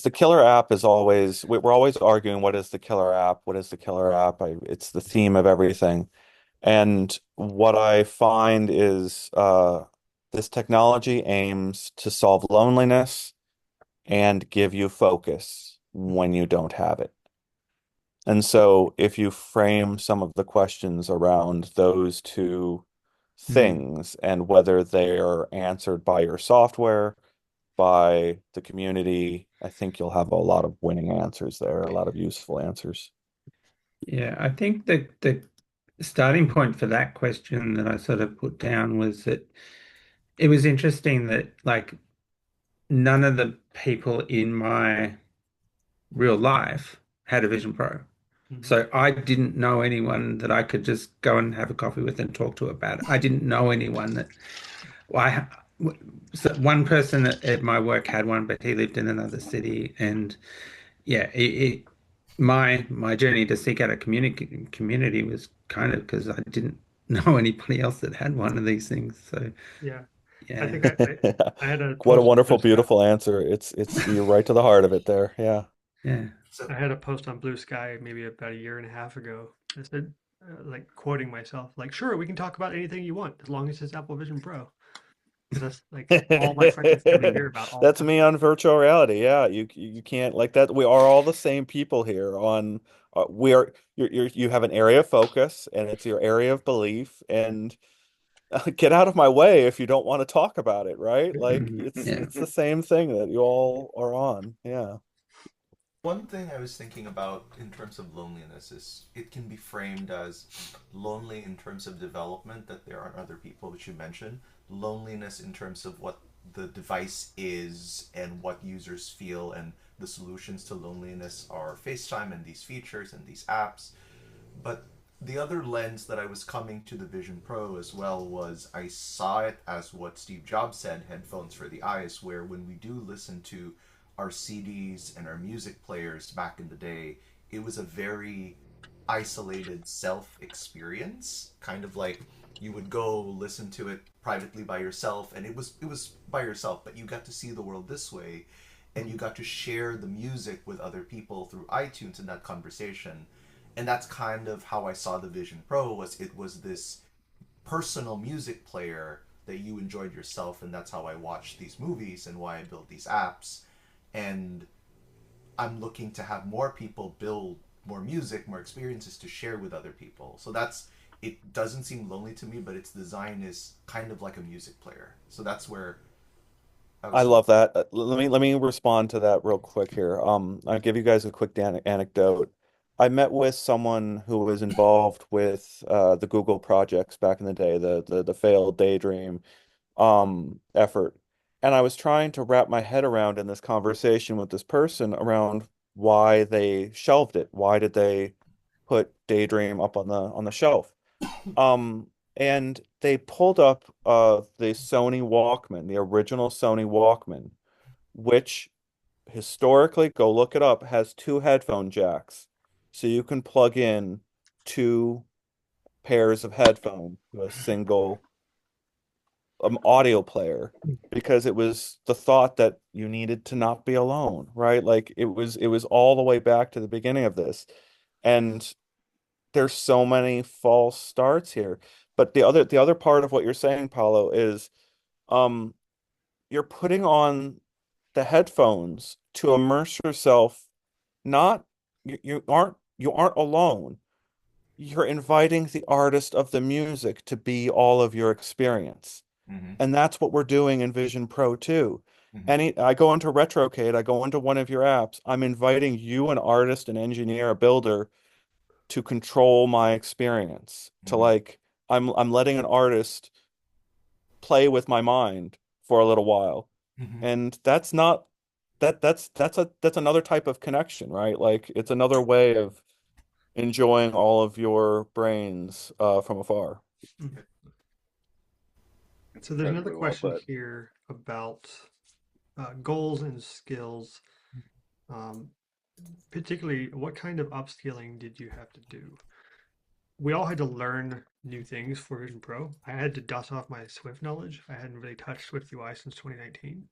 the killer app is always, we're always arguing what is the killer app? What is the killer app? It's the theme of everything. And what I find is this technology aims to solve loneliness and give you focus when you don't have it. And so if you frame some of the questions around those two mm, things and whether they are answered by your software, by the community, I think you'll have a lot of winning answers there, a lot of useful answers. yeah, I think the starting point for that question that I sort of put down was that it was interesting that like none of the people in my real life had a Vision Pro. mhm. So I didn't know anyone that I could just go and have a coffee with and talk to about it. I didn't know anyone that well, so one person at my work had one, but he lived in another city, and yeah, my journey to seek out a community was kind of because I didn't know anybody else that had one of these things. So Yeah, I yeah, think I had a What a post on Blue wonderful, Sky. beautiful answer. It's you're right to the heart of it there. Yeah. yeah. I So had a post on Blue Sky maybe about a year and a half ago. I said, like quoting myself, like, sure, we can talk about anything you want as long as it's Apple Vision Pro. Because that's like all my friends ever hear about all the That's time. me on virtual reality. Yeah, you can't like that. We are all the same people here. On we are you have an area of focus, and it's your area of belief. And get out of my way if you don't want to talk about it, right? Like Mhm. it's Yeah. it's the same thing that you all are on. Yeah. one thing I was thinking about in terms of loneliness is it can be framed as lonely in terms of development, that there aren't other people, which you mentioned. Loneliness in terms of what the device is and what users feel, and the solutions to loneliness are FaceTime and these features and these apps. But the other lens that I was coming to the Vision Pro as well was I saw it as what Steve Jobs said, headphones for the eyes, where when we do listen to our CDs and our music players back in the day, it was a very isolated self experience, kind of like you would go listen to it privately by yourself, and it was by yourself, but you got to see the world this way, and you got to share the music with other people through iTunes in that conversation. And that's kind of how I saw the Vision Pro. Was it was this personal music player that you enjoyed yourself, and that's how I watch these movies and why I build these apps. And I'm looking to have more people build more music, more experiences to share with other people. So that's, it doesn't seem lonely to me, but its design is kind of like a music player. So that's where I I was. love that. Let me respond to that real quick here. I'll give you guys a quick anecdote. I met with someone who was involved with the Google projects back in the day, the failed Daydream effort. And I was trying to wrap my head around in this conversation with this person around why they shelved it. Why did they put Daydream up on the shelf? Um, and they pulled up the Sony Walkman, the original Sony Walkman, which historically, go look it up, has two headphone jacks. So you can plug in two pairs of headphones to a single audio player, because it was the thought that you needed to not be alone, right? Like it was all the way back to the beginning of this. And there's so many false starts here. But the other part of what you're saying, Paulo, is um you're putting on the headphones to immerse yourself. Not you aren't alone. You're inviting the artist of the music to be all of your experience. Mm-hmm. And that's what we're doing in Vision Pro too. Mm-hmm. I go into Retrocade, I go into one of your apps, I'm inviting you, an artist, an engineer, a builder, to control my experience. To Mm-hmm. like, I'm letting an artist play with my mind for a little while. Mm-hmm. And that's not that's another type of connection, right? Like it's another way of enjoying all of your brains from afar. It's So there's another incredibly well question put. here about goals and skills. Um, Particularly, what kind of upskilling did you have to do? We all had to learn new things for Vision Pro. I had to dust off my Swift knowledge. I hadn't really touched Swift UI since 2019.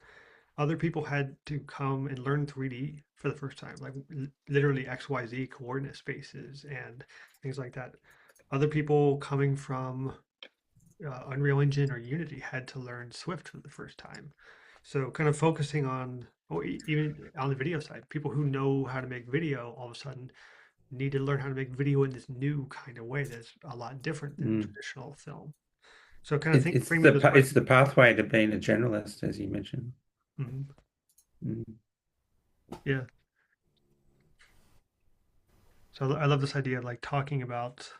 Other people had to come and learn 3D for the first time, like literally XYZ coordinate spaces and things like that. Other people coming from Unreal Engine or Unity had to learn Swift for the first time. So kind of focusing on, or even on the video side, people who know how to make video all of a sudden need to learn how to make video in this new kind of way that's a lot different than Mm. traditional film. So kind of It's framing those it's questions. the pathway to being a generalist, as you mentioned. Mhm. Mm. Yeah. So I love this idea of like talking about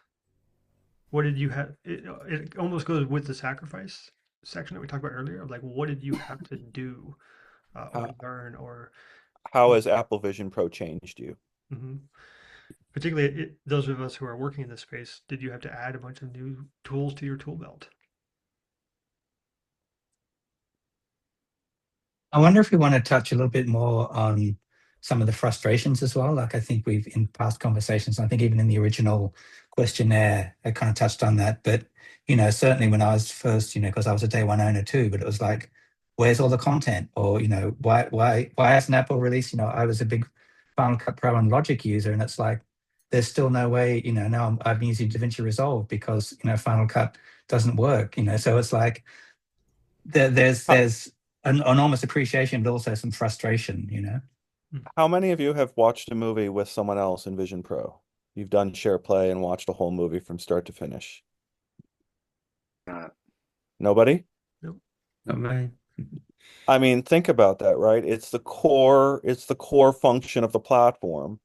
what did you have. It almost goes with the sacrifice section that we talked about earlier of like what did you have to do or How, learn or how has Apple Vision Pro changed you? mhm. Particularly those of us who are working in this space, did you have to add a bunch of new tools to your tool belt? I wonder if we want to touch a little bit more on some of the frustrations as well. Like I think we've in past conversations, I think even in the original questionnaire, I kind of touched on that. But certainly when I was first, because I was a day one owner too, but it was like, where's all the content? Or why hasn't Apple released? I was a big Final Cut Pro and Logic user, and it's like there's still no way. Now I've been using DaVinci Resolve because Final Cut doesn't work. So it's like there's an enormous appreciation, but also some frustration. How many of you have watched a movie with someone else in Vision Pro? You've done share play and watched a whole movie from start to finish. Uh, Nobody? Nope. Oh, man. I mean, think about that, right? It's the core function of the platform,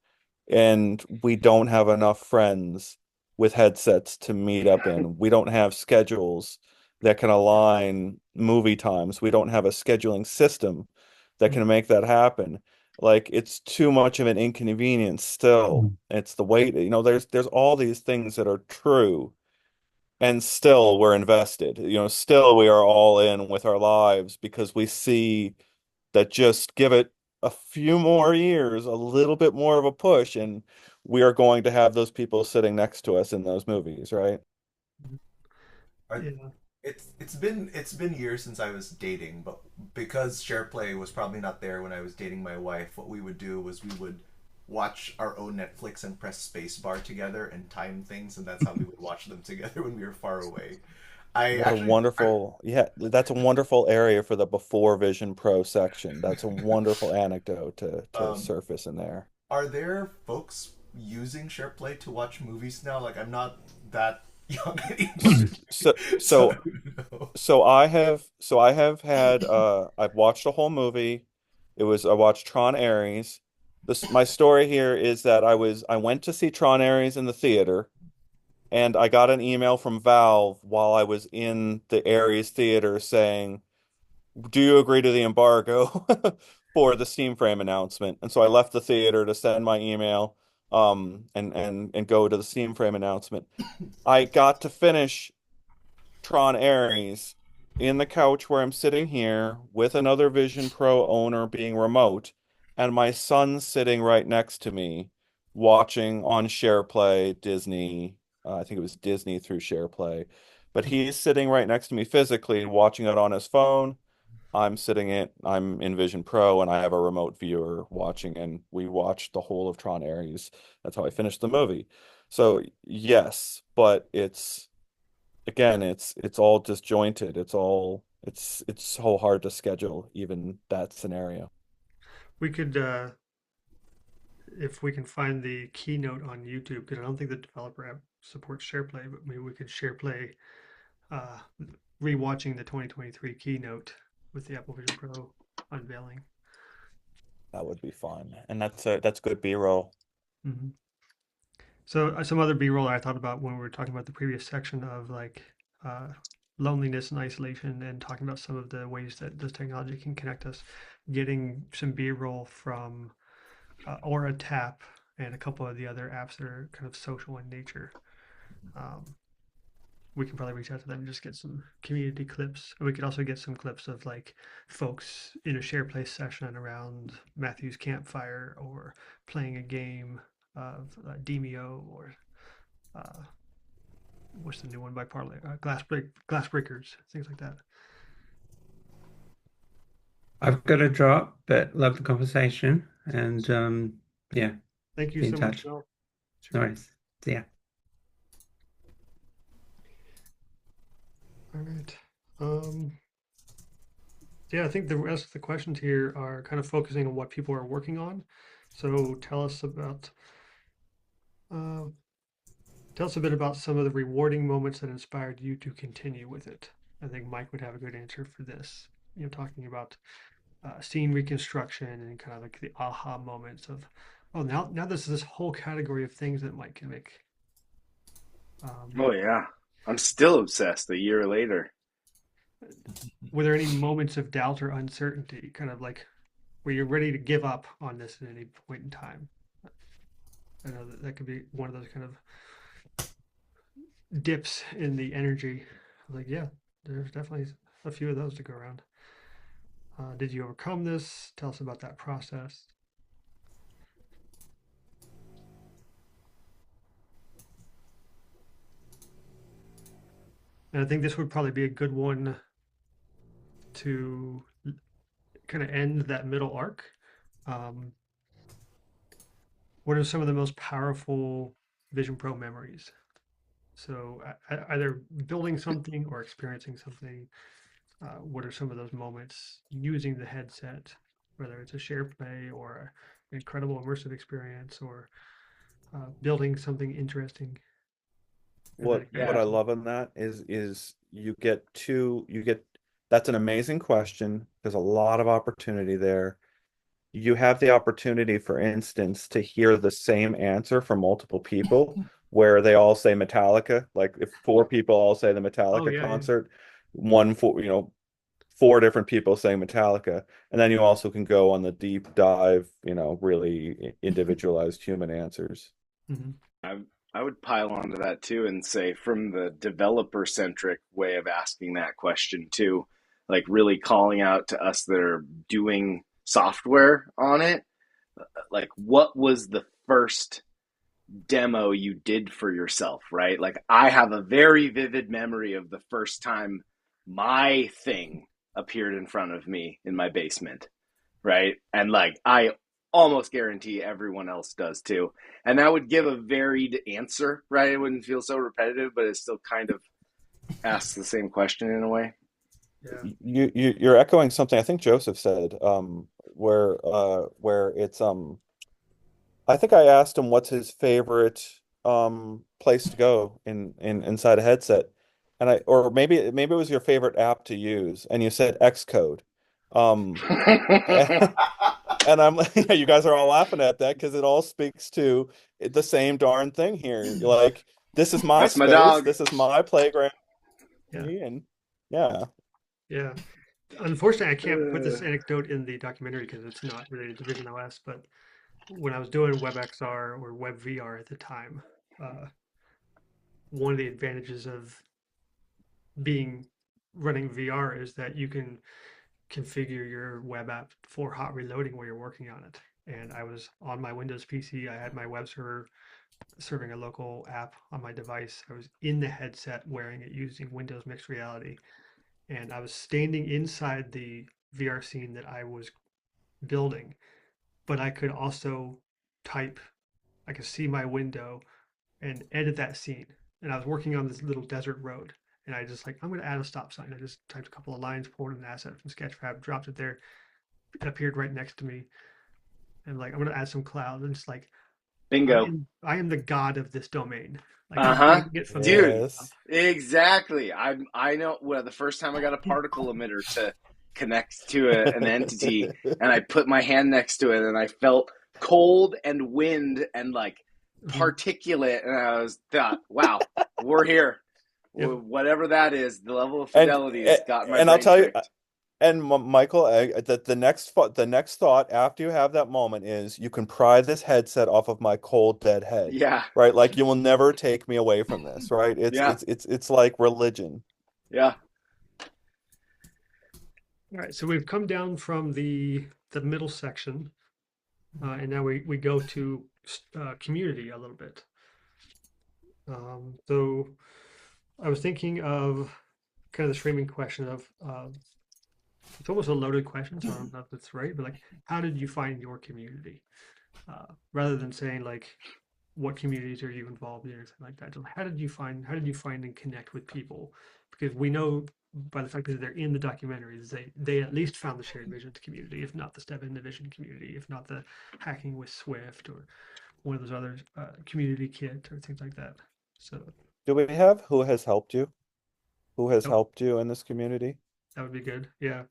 and we don't have enough friends with headsets to meet up in. We don't have schedules that can align movie times. We don't have a scheduling system that can make that happen. Like it's too much of an inconvenience still. It's the weight, there's all these things that are true, and still we're invested. Still we are all in with our lives because we see that just give it a few more years, a little bit more of a push, and we are going to have those people sitting next to us in those movies, right? Are, Yeah. it's been years since I was dating, but because SharePlay was probably not there when I was dating my wife, what we would do was we would watch our own Netflix and press spacebar together and time things, and that's how we would watch them together when we were far away. I What a actually, wonderful, yeah, that's a wonderful area for the before Vision Pro section. That's a wonderful anecdote to um, surface in there. are there folks using SharePlay to watch movies now? Like, I'm not that young anymore, So so so I don't know. so I have had I've watched a whole movie. I watched Tron Ares. This my story here is that I went to see Tron Ares in the theater, and I got an email from Valve while I was in the Ares theater saying, "Do you agree to the embargo for the Steam Frame announcement?" And so I left the theater to send my email and go to the Steam Frame announcement. I got to finish Tron Ares in the couch where I'm sitting here with another Vision Pro owner being remote, and my son sitting right next to me watching on SharePlay Disney. I think it was Disney through SharePlay, but he's sitting right next to me physically watching it on his phone. I'm in Vision Pro and I have a remote viewer watching, and we watched the whole of Tron Ares. That's how I finished the movie. So yes, but it's all disjointed. It's so hard to schedule even that scenario. We could, if we can find the keynote on YouTube, because I don't think the developer app supports SharePlay, but maybe we could SharePlay uh, rewatching the 2023 keynote with the Apple Vision Pro unveiling. That would be fun. And that's good B-roll. Hmm. So some other B-roll I thought about when we were talking about the previous section of like uh, loneliness and isolation, and talking about some of the ways that this technology can connect us. Getting some B-roll from Aura Tap and a couple of the other apps that are kind of social in nature. Um, we can probably reach out to them and just get some community clips. And we could also get some clips of like folks in a share place session around Matthew's campfire, or playing a game of Demio, or uh, what's the new one by Parlay? Glass Breakers, things like that. I've got to drop, but love the conversation. And yeah, Thank you be in so much, touch. Mel. No worries. See ya. All right. Yeah, I think the rest of the questions here are kind of focusing on what people are working on. So uh, tell us a bit about some of the rewarding moments that inspired you to continue with it. I think Mike would have a good answer for this. Talking about scene reconstruction and kind of like the aha moments of, oh, now this is this whole category of things that Mike can make. Oh yeah, I'm still obsessed a year later. Were there any moments of doubt or uncertainty, kind of like where you're ready to give up on this at any point in time? I know that could be one of those kind of dips in the energy. Like, yeah, there's definitely a few of those to go around. Did you overcome this? Tell us about that process. And I think this would probably be a good one to kind of end that middle arc. Um, what are some of the most powerful Vision Pro memories? So either building something or experiencing something. What are some of those moments using the headset, whether it's a share play or an incredible immersive experience, or building something interesting? And then What Yeah, I again, love in that is you get that's an amazing question. There's a lot of opportunity there. You have the opportunity, for instance, to hear the same answer from multiple people where they all say Metallica. Like if four people all say the oh Metallica yeah, yeah. concert, four different people saying Metallica. And then you also can go on the deep dive, really individualized human answers. Hmm. I I would pile onto that too and say from the developer centric way of asking that question too, like really calling out to us that are doing software on it, like what was the first demo you did for yourself, right? Like I have a very vivid memory of the first time my thing appeared in front of me in my basement, right? And like I almost guarantee everyone else does too. And that would give a varied answer, right? It wouldn't feel so repetitive, but it's still kind of asks the same question in a way. Yeah. You're echoing something I think Joseph said, where it's I think I asked him what's his favorite place to go inside a headset. And or maybe it was your favorite app to use, and you said Xcode. Um and I'm you guys are all laughing at that because it all speaks to the same darn thing here. You're like, this is my That's my space, dog. this is my playground, Yeah. and yeah. Yeah. Unfortunately, I can't put this anecdote in the documentary because it's not related to Vision OS, but when I was doing WebXR or WebVR at the time, one of the advantages of being running VR is that you can configure your web app for hot reloading while you're working on it. And I was on my Windows PC, I had my web server serving a local app on my device. I was in the headset wearing it using Windows Mixed Reality. And I was standing inside the VR scene that I was building, but I could also type, I could see my window and edit that scene. And I was working on this little desert road. And I just like, I'm going to add a stop sign. I just typed a couple of lines, poured an asset from Sketchfab, dropped it there. It appeared right next to me. And like, I'm going to add some clouds. And it's like, Bingo. I am the god of this domain. Like, Uh-huh. Dude. Yes. Exactly. I know. Well, the first time I got a particle emitter to connect to an entity, and I put my hand next to it, and I felt cold and wind and like particulate, and I thought, wow, we're here. Yep. Whatever that is, the level of fidelity has got my and I'll brain tell you, tricked. and Michael, the next thought after you have that moment is you can pry this headset off of my cold dead head. Yeah. Right? Like you will never take me away from this, right? It's like religion. Yeah. All right, so we've come down from the middle section, and now we go to community a little bit. So I was thinking of kind of the framing question of it's almost a loaded question, so I don't know if that's right, but like, how did you find your community? Rather than saying like, what communities are you involved in or something like that? Just how did you find and connect with people? Because we know by the fact that they're in the documentaries, they at least found the Shared Visions community, if not the Step Into Vision community, if not the Hacking with Swift or one of those other community kit or things like that. So Do we have who has helped you? Who has Nope. helped you in this community? that would be good. Yeah.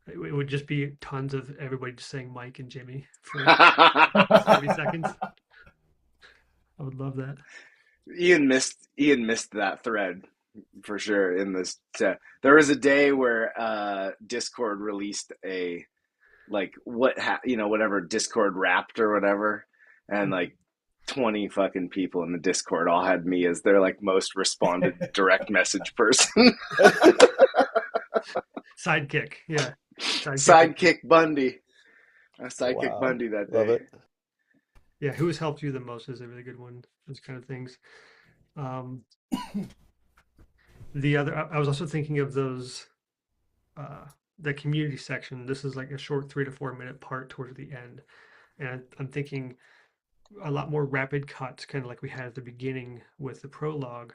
It would just be tons of everybody just saying Mike and Jimmy for 30 seconds. I would love that. Ian missed that thread for sure in this. There was a day where Discord released a like whatever Discord Wrapped or whatever, and like 20 fucking people in the Discord all had me as their like most responded direct message person. Sidekick, yeah. Sidekick Bundy. Sidekick Wow. Bundy that day. Love it. Yeah, who has helped you the most is a really good one. Those kind of things. The other, I was also thinking of those, the community section. This is like a short 3 to 4 minute part towards the end, and I'm thinking a lot more rapid cuts, kind of like we had at the beginning with the prologue,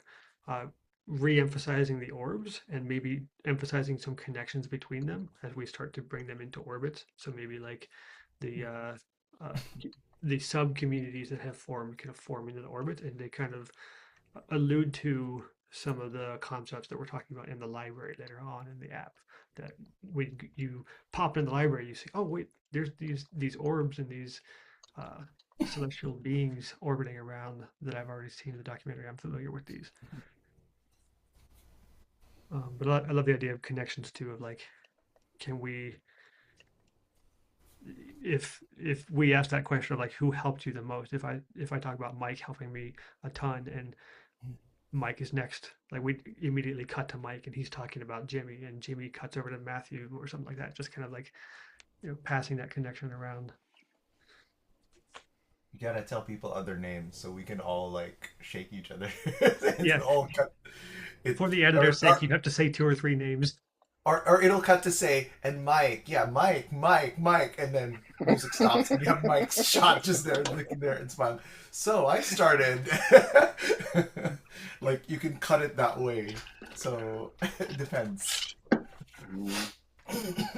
re-emphasizing the orbs and maybe emphasizing some connections between them as we start to bring them into orbits. So maybe like the sub communities that have formed kind of form into the orbit, and they kind of allude to some of the concepts that we're talking about in the library later on in the app. That when you pop in the library, you see, oh wait, there's these orbs and these celestial beings orbiting around that I've already seen in the documentary. I'm familiar with these. But I love the idea of connections too, of like, can we, if we ask that question of like, who helped you the most? If I talk about Mike helping me a ton and Mike is next, like we immediately cut to Mike and he's talking about Jimmy, and Jimmy cuts over to Matthew or something like that. Just kind of like, passing that connection around. You gotta tell people other names so we can all like shake each other. Yeah. For the editor's sake, you have to say 2 or 3 names. Or it'll cut to say, and Mike, yeah, Mike, and then music stops, and you have Mike's shot just there, looking there and smiling. So I started, like you can cut it that way. So it depends.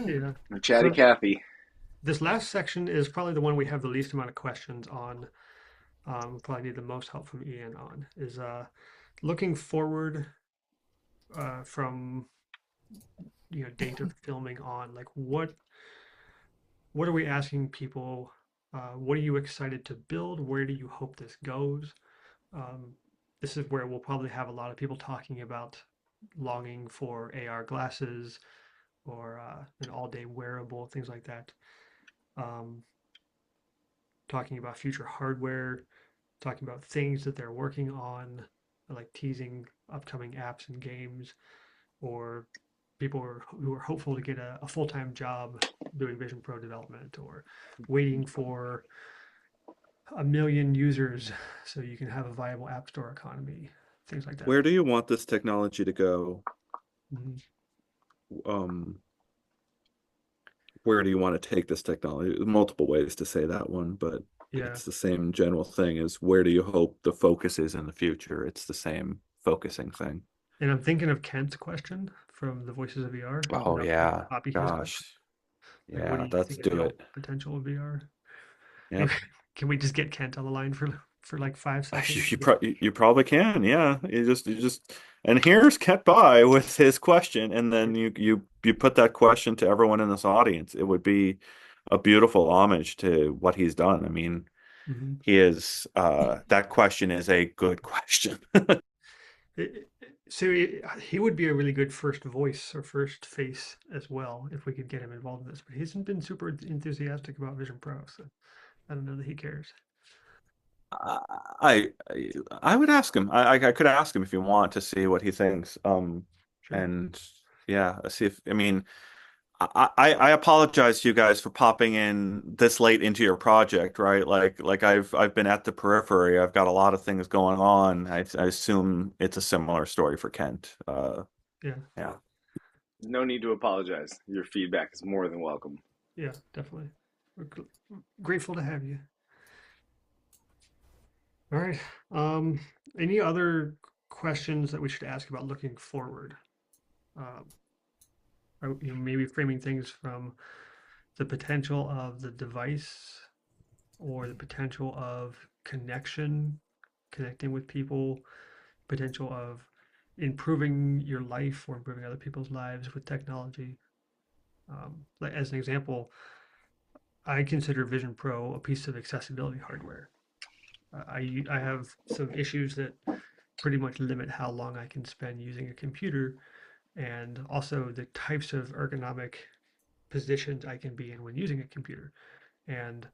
Yeah. Chatty So Cathy. this last section is probably the one we have the least amount of questions on. Probably need the most help from Ian on is looking forward from date of filming on, like what are we asking people? What are you excited to build? Where do you hope this goes? Um, this is where we'll probably have a lot of people talking about longing for AR glasses or an all-day wearable, things like that. Um, talking about future hardware, talking about things that they're working on, like teasing upcoming apps and games, or people who are hopeful to get a full-time job doing Vision Pro development, or waiting for 1 million users so you can have a viable app store economy, things like that. Where do you want this technology to go? Mhm. Where do you want to take this technology? There's multiple ways to say that one, but Yeah, it's the same general thing as where do you hope the focus is in the future? It's the same focusing thing. and I'm thinking of Kent's question from the Voices of VR Oh about yeah, copy history. gosh. Like, what do Yeah, you let's think is do the it. potential of VR? Yep. Can we just get Kent on the line for like 5 seconds? You probably can, yeah. You just and here's Ket Bai with his question, and then you put that question to everyone in this audience. It would be a beautiful homage to what he's done. I mean, Mhm. he is that question is a good question. So he would be a really good first voice or first face as well if we could get him involved in this. But he hasn't been super enthusiastic about Vision Pro, so I don't know that he cares. I I would ask him. I could ask him if you want to see what he thinks. Sure. And yeah, see if I mean I apologize to you guys for popping in this late into your project, right? Like I've been at the periphery. I've got a lot of things going on. I assume it's a similar story for Kent. Yeah, Yeah. No need to apologize. Your feedback is more than welcome. yeah, definitely. We're grateful to have you. All right. Any other questions that we should ask about looking forward? Or, maybe framing things from the potential of the device or the potential of connection, connecting with people, potential of improving your life or improving other people's lives with technology. Like as an example, I consider Vision Pro a piece of accessibility hardware. I have some issues that pretty much limit how long I can spend using a computer, and also the types of ergonomic positions I can be in when using a computer. And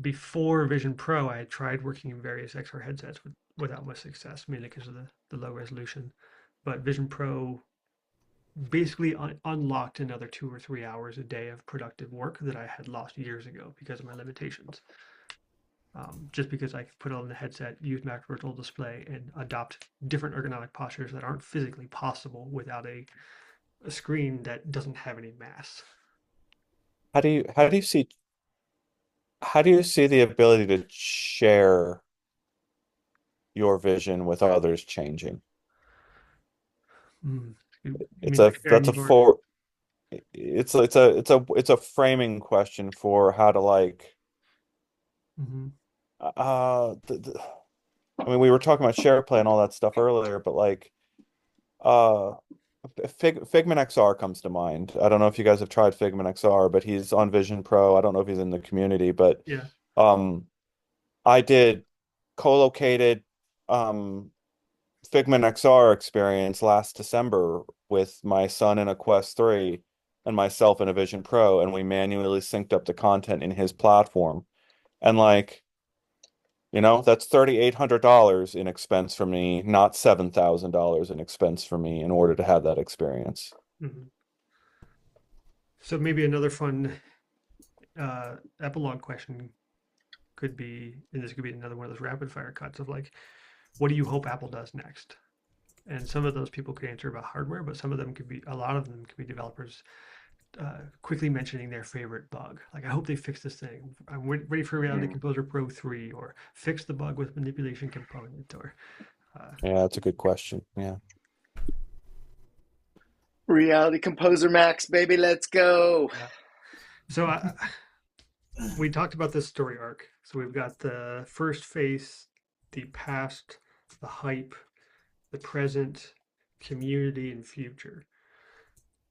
before Vision Pro, I had tried working in various XR headsets without much success, mainly because of the low resolution. But Vision Pro basically unlocked another 2 or 3 hours a day of productive work that I had lost years ago because of my limitations. Just because I could put on the headset, use Macro Virtual Display, and adopt different ergonomic postures that aren't physically possible without a screen that doesn't have any mass. How do you see the ability to share your vision with others changing? Mm. You It's mean a like that's a sharing your? for it's a framing question for how to like Mhm. I mean we were talking about SharePlay and all that stuff earlier, but like uh Figment XR comes to mind. I don't know if you guys have tried Figment XR, but he's on Vision Pro. I don't know if he's in the community, but Yeah. um I did co-located um Figment XR experience last December with my son in a Quest 3 and myself in a Vision Pro, and we manually synced up the content in his platform. And like, that's $3,800 in expense for me, not $7,000 in expense for me in order to have that experience. Mhm. So maybe another fun epilogue question could be, and this could be another one of those rapid fire cuts of like, what do you hope Apple does next? And some of those people could answer about hardware, but some of them could be, a lot of them could be developers quickly mentioning their favorite bug. Like, I hope they fix this thing. I'm ready for Reality Composer Pro 3, or fix the bug with manipulation component, or Yeah, that's a good question. Yeah. Reality Composer Max, baby, let's go. So we talked about this story arc. So we've got the first phase, the past, the hype, the present, community, and future.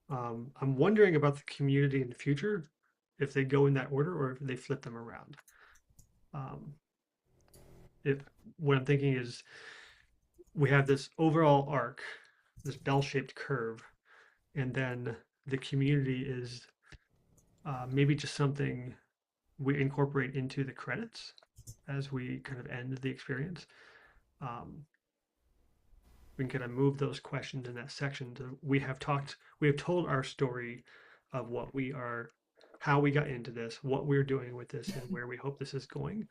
I'm wondering about the community and the future, if they go in that order or if they flip them around. Um, if what I'm thinking is we have this overall arc, this bell-shaped curve, and then the community is maybe just something we incorporate into the credits as we kind of end the experience. Um, we can kind of move those questions in that section to we have told our story of what we are, how we got into this, what we're doing with this, and where we hope this is going.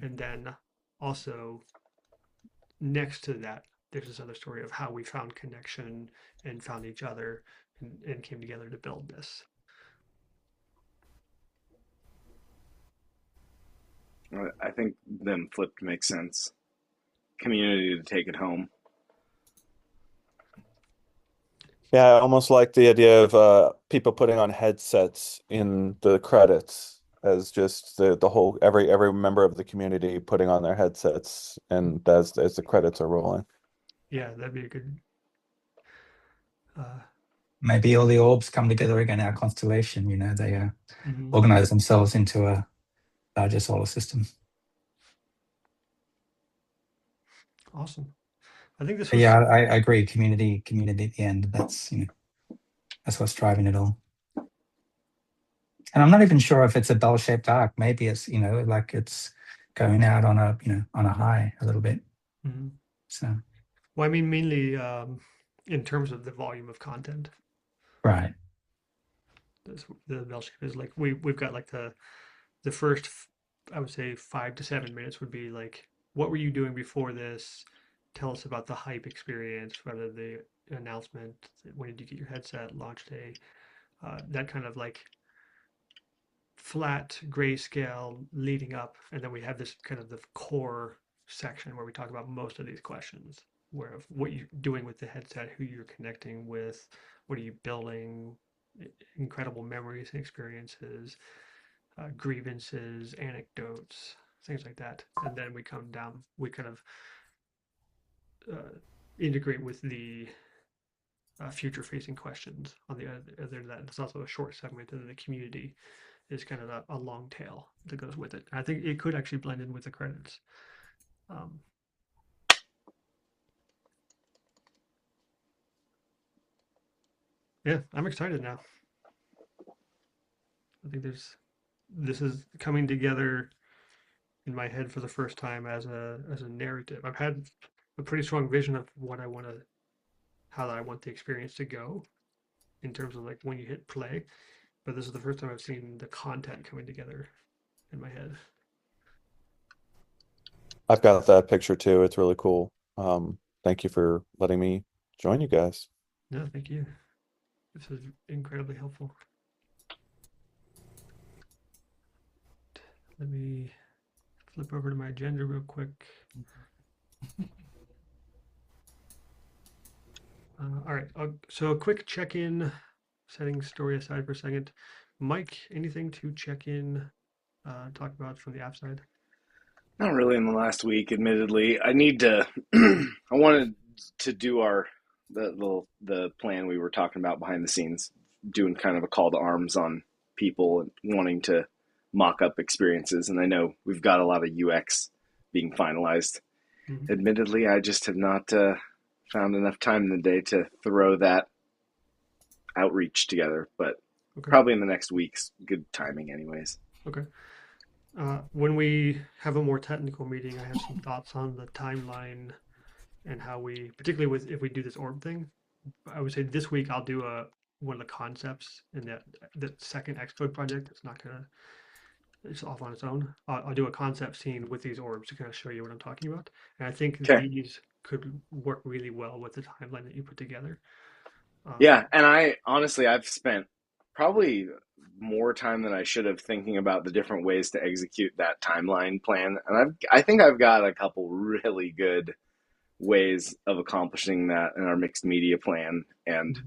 And then also next to that, there's this other story of how we found connection and found each other and came together to build this. I think them flipped makes sense. Community to take it home. Yeah, I almost like the idea of people putting on headsets in the credits as just the whole every member of the community putting on their headsets and as the credits are rolling. Yeah, that'd be a good. Maybe all the orbs come together again, our constellation, they Mhm. organize themselves into a larger solar system. Awesome. I think this But was. yeah, I agree. Community at the end. That's what's driving it all. And I'm not even sure if it's a bell-shaped arc. Maybe it's like it's going out on a high a little bit. Mhm. So Well, I mean, mainly in terms of the volume of content. right. The bell shape is like we've got like the first, I would say 5 to 7 minutes would be like, what were you doing before this? Tell us about the hype experience, whether the announcement, when did you get your headset, launch day, that kind of like flat grayscale leading up, and then we have this kind of the core section where we talk about most of these questions, where of what you're doing with the headset, who you're connecting with, what are you building, incredible memories and experiences, grievances, anecdotes, things like that, and then we come down, we kind of integrate with the future facing questions on the other than that. It's also a short segment, and then the community is kind of a long tail that goes with it. I think it could actually blend in with the credits. Yeah, I'm excited now. I think this is coming together in my head for the first time as a narrative. I've had a pretty strong vision of what I want to, how I want the experience to go in terms of like when you hit play, but this is the first time I've seen the content coming together in my head. I've got that picture too. It's really cool. Thank you for letting me join you guys. No, thank you. This is incredibly helpful. Let me flip over to my agenda real quick. All right, so a quick check-in, setting story aside for a second. Mike, anything to check in, talk about from the app side? Not really in the last week, admittedly. I need to. I wanted to do the plan we were talking about behind the scenes, doing kind of a call to arms on people and wanting to mock up experiences. And I know we've got a lot of UX being finalized. Mm-hmm. Admittedly, I just have not found enough time in the day to throw that outreach together. But Okay. probably in the next week's good timing, anyways. Okay. When we have a more technical meeting, I have some thoughts on the timeline and how we, particularly with if we do this orb thing. I would say this week I'll do one of the concepts in that second exploit project. It's off on its own. I'll do a concept scene with these orbs to kind of show you what I'm talking about. And I think Okay. these could work really well with the timeline that you put together. Yeah, and I've spent probably more time than I should have thinking about the different ways to execute that timeline plan, and I think I've got a couple really good ways of accomplishing that in our mixed media plan, and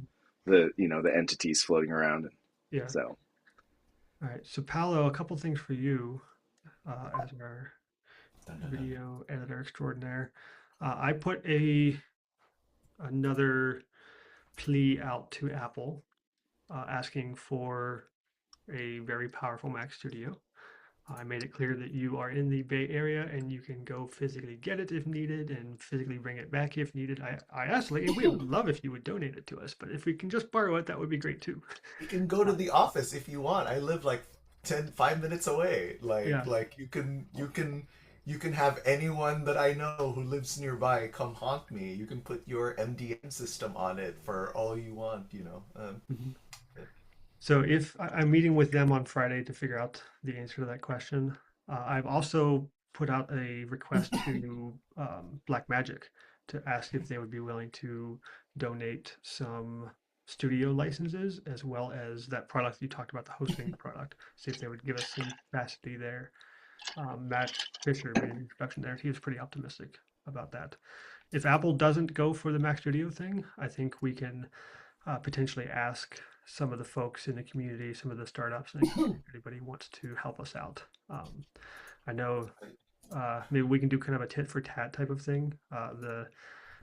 the the entities floating around. Yeah. So All right. So Paolo, a couple things for you as our Dun, dun, dun. video editor extraordinaire. I put another plea out to Apple asking for a very powerful Mac Studio. I made it clear that you are in the Bay Area and you can go physically get it if needed and physically bring it back if needed. I asked, like, we would love if you would donate it to us, but if we can just borrow it, that would be great too. You can go to the office if you want. I live like 5 minutes away. Yeah. Like you can have anyone that I know who lives nearby come haunt me. You can put your MDM system on it for all you want, So if I'm meeting with them on Friday to figure out the answer to that question, I've also put out a request to Blackmagic to ask if they would be willing to donate some studio licenses as well as that product you talked about, the hosting product. See if they would give us some capacity there. Matt Fisher made an introduction there. He was pretty optimistic about that. If Apple doesn't go for the Mac Studio thing, I think we can potentially ask some of the folks in the community, some of the startups, and if anybody wants to help us out. I know maybe we can do kind of a tit for tat type of thing.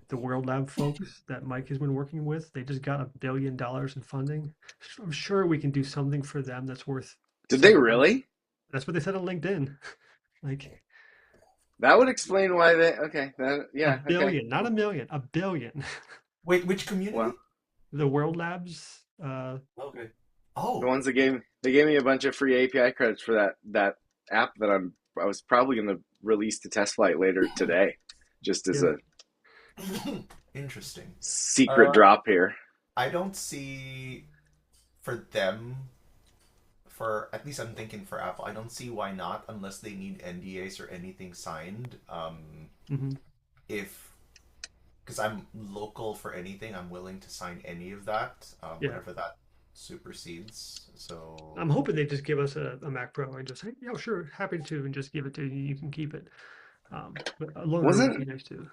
The World Lab folks that Mike has been working with, they just got $1 billion in funding. I'm sure we can do something for them that's worth. did they something. really? That's what they said on LinkedIn. Like That would explain why they. Okay, that yeah. $1 billion, Okay. not $1 million, $1 billion. Wait, which community? Well, The World Labs. Okay. the Oh, ones that gave me a bunch of free API credits for that app that I was probably going to release to test flight later today, just as Yeah. a interesting. secret drop here. I don't see for them, for at least I'm thinking for Apple, I don't see why not unless they need NDAs or anything signed. Mhm. Because I'm local for anything, I'm willing to sign any of that, Yeah. whenever that supersedes. So I'm hoping they just give us a Mac Pro and just say, yeah, sure, happy to, and just give it to you. You can keep it. But a loan would be Wasn't nice too.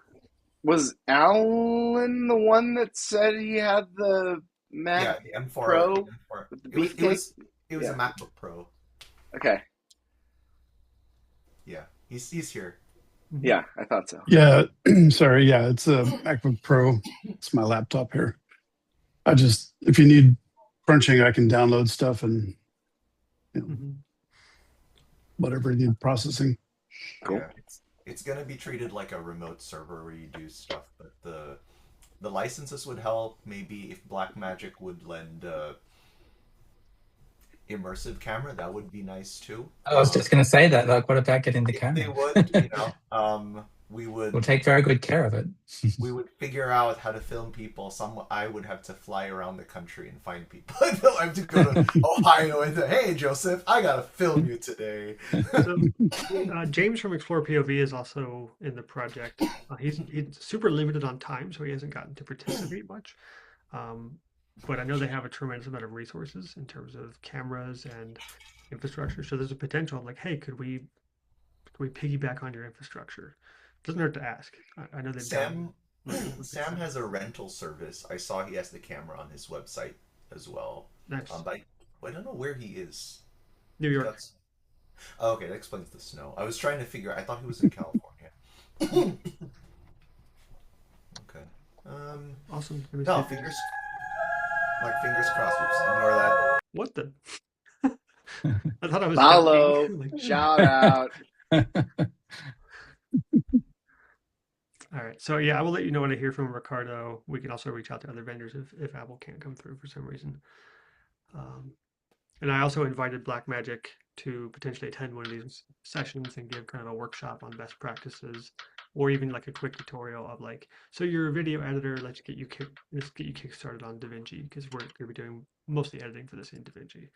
was Alan the one that said he had the Mac yeah, the M4 Pro the M4. with the It was beefcake? a Yeah. MacBook Pro. Okay, Yeah, he's here. yeah, I thought so. Yeah, sorry. Yeah, it's a MacBook Pro. It's my laptop here. If you need crunching, I can download stuff and Mhm. whatever you need processing. Cool. Yeah, it's gonna be treated like a remote server where you do stuff, but the licenses would help. Maybe if Blackmagic would lend immersive camera, that would be nice too. I was just going to say that. Like, what about getting the If they camera? would, we would We'll take very good care of it. we would figure out how to film people. I would have to fly around the country and find people. I have to go to Ohio and say, "Hey, Joseph, I gotta film you today." So, James from Explore POV is also in the project. He's super limited on time, so he hasn't gotten to participate much. But I know they have a tremendous amount of resources in terms of cameras and infrastructure. So there's a potential of like, hey, could we piggyback on your infrastructure? Doesn't hurt to ask. I know they've Sam done. Sam has a rental service. I saw he has the camera on his website as well. Nice. But I don't know where he is. New York. Okay, that explains the snow. I was trying to figure. I thought he was in California. Okay. Awesome. Let me No, see. fingers crossed. Oops, ignore that. What the? I thought I was Follow, joking. Like, shout out. all right. So yeah, I will let you know when I hear from Ricardo. We can also reach out to other vendors if Apple can't come through for some reason. And I also invited Blackmagic to potentially attend one of these sessions and give kind of a workshop on best practices, or even like a quick tutorial of like, so you're a video editor, let's get you kickstarted on DaVinci, because we're going to be doing mostly editing for this in DaVinci.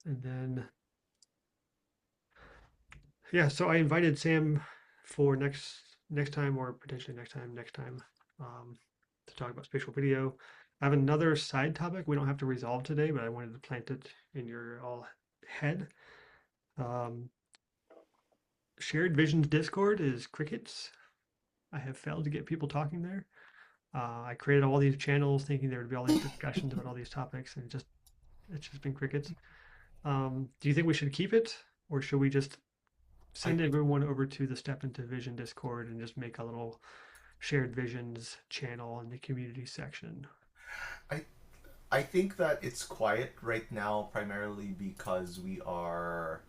And then, yeah, so I invited Sam for next time, or potentially next time, to talk about spatial video. I have another side topic we don't have to resolve today, but I wanted to plant it in your all head. Shared Visions Discord is crickets. I have failed to get people talking there. I created all these channels thinking there would be all these discussions about all these topics, and it's just been crickets. Do you think we should keep it, or should we just send everyone over to the Step Into Vision Discord and just make a little shared visions channel in the community section? I think that it's quiet right now primarily because we are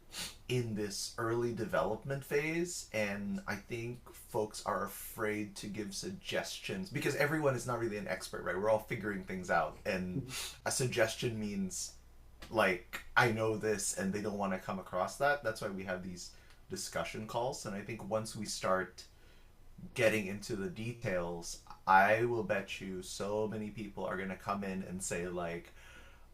in this early development phase, and I think folks are afraid to give suggestions because everyone is not really an expert, right? We're all figuring things out, and a suggestion means like I know this, and they don't want to come across that. That's why we have these discussion calls, and I think once we start getting into the details, I will bet you so many people are going to come in and say like,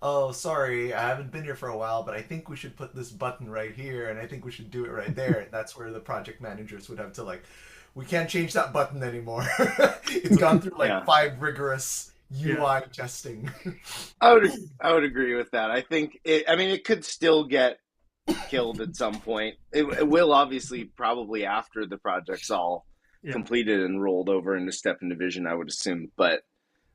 "Oh, sorry, I haven't been here for a while, but I think we should put this button right here, and I think we should do it right there." And that's where the project managers would have to like, "We can't change that button anymore. It's gone through like Yeah. 5 rigorous UI testing." I would agree with that. I think it could still get killed at some point. It will obviously probably after the project's all completed and rolled over into Step Into Vision, I would assume. But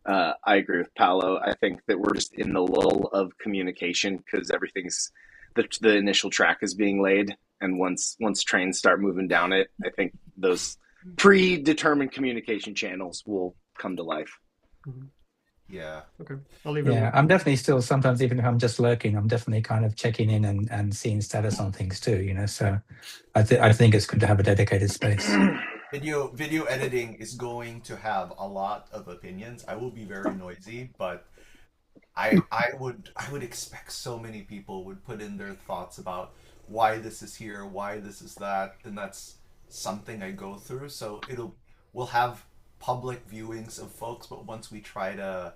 I agree with Paolo. I think that we're just in the lull of communication because everything's the initial track is being laid, and once trains start moving down it, I think those predetermined communication channels will come to life. Mhm. Yeah. Okay, I'll leave it. Yeah, I'm definitely still sometimes, even if I'm just lurking, I'm definitely kind of checking in and seeing status on things too, you know. So I think it's good to have a dedicated space. Video editing is going to have a lot of opinions. I will be very noisy, but I would expect so many people would put in their thoughts about why this is here, why this is that, and that's something I go through. So we'll have public viewings of folks, but once we try to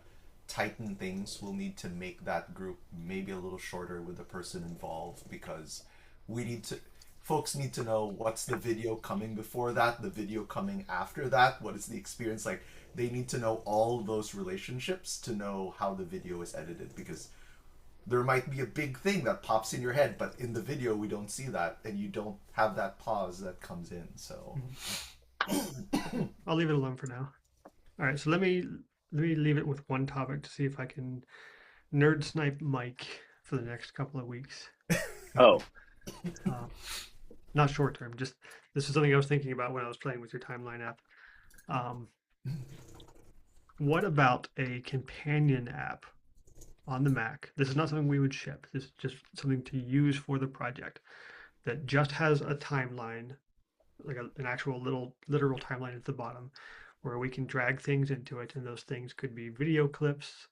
tighten things, we'll need to make that group maybe a little shorter with the person involved because we need to folks need to know what's the video coming before that, the video coming after that, what is the experience like. They need to know all those relationships to know how the video is edited because there might be a big thing that pops in your head, but in the video we don't see that, and you don't have that pause that comes in. So I'll leave it alone for now. All right, so let me leave it with one topic to see if I can nerd snipe Mike for the next couple of weeks. Oh, Not short term, just this is something I was thinking about when I was playing with your timeline app. What about a companion app on the Mac? This is not something we would ship. This is just something to use for the project that just has a timeline, like an actual literal timeline at the bottom, where we can drag things into it, and those things could be video clips.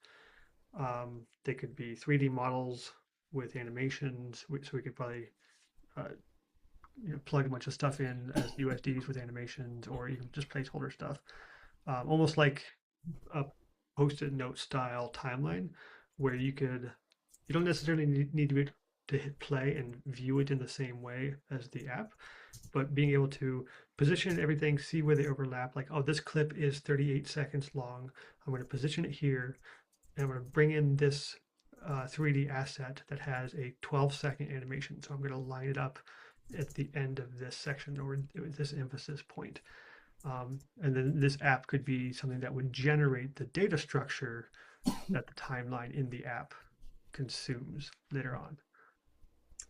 They could be 3D models with animations, so we could probably plug a bunch of stuff in as USDs with animations, or even just placeholder stuff, almost like a post-it note style timeline, where you don't necessarily need to hit play and view it in the same way as the app, but being able to position everything, see where they overlap. Like, oh, this clip is 38 seconds long. I'm going to position it here, and I'm going to bring in this 3D asset that has a 12-second animation. So I'm going to line it up at the end of this section or this emphasis point. And then this app could be something that would generate the data structure that the timeline in the app consumes later on.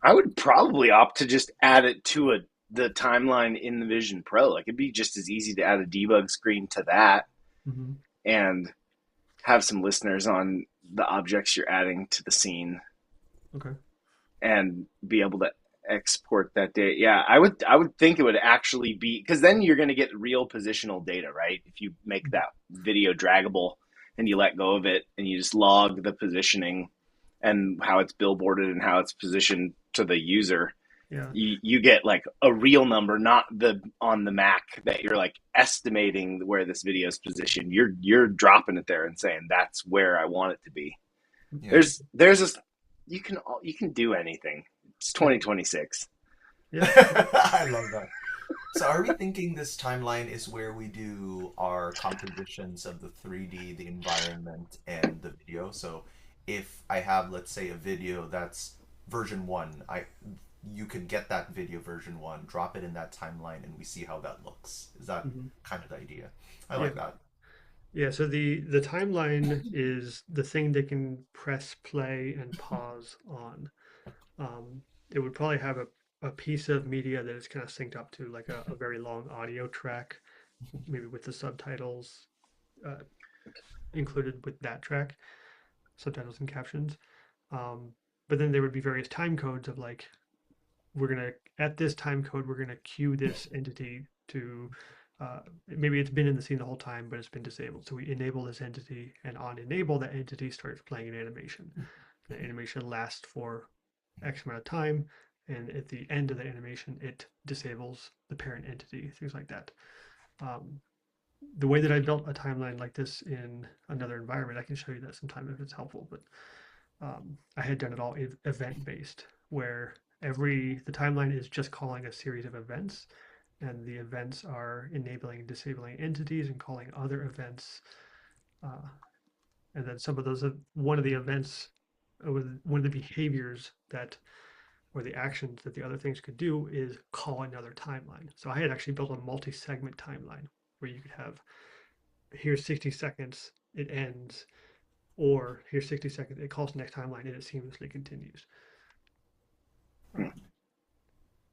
I would probably opt to just add it to the timeline in the Vision Pro. Like it'd be just as easy to add a debug screen to that and have some listeners on the objects you're adding to the scene. Okay. And be able to export that data. Yeah, I would think it would actually be, because then you're going to get real positional data, right? If you make that video draggable and you let go of it and you just log the positioning and how it's billboarded and how it's positioned to the user, you get like a real number, not the on the Mac that you're like estimating where this video is positioned. You're dropping it there and saying that's where I want it to be. Yeah. There's this, you can do anything. It's 2026. Yeah. I love that. So are we thinking this timeline is where we do our compositions of the 3D, the environment, and the video? So if I have, let's say, a video that's version 1, you can get that video version 1, drop it in that timeline, and we see how that looks. Is that kind of the idea? I like that. Yeah, so the timeline is the thing they can press play and pause on. It would probably have a piece of media that is kind of synced up to like a very long audio track, maybe with the subtitles uh, included with that track, subtitles and captions. Um, but then there would be various time codes of like, we're gonna at this time code we're gonna cue this entity to maybe it's been in the scene the whole time but it's been disabled, so we enable this entity, and on enable that entity starts playing an animation. The animation lasts for X amount of time, and at the end of the animation it disables the parent entity, things like that. um, the way that I built a timeline like this in another environment, I can show you that sometime if it's helpful, but I had done it all event based, where the timeline is just calling a series of events, and the events are enabling and disabling entities and calling other events. Uh, and then some of those, one of the events, one of the behaviors that, or the actions that the other things could do is call another timeline. So I had actually built a multi-segment timeline where you could have, here's 60 seconds, it ends, or here's 60 seconds, it calls the next timeline, and it seamlessly continues. The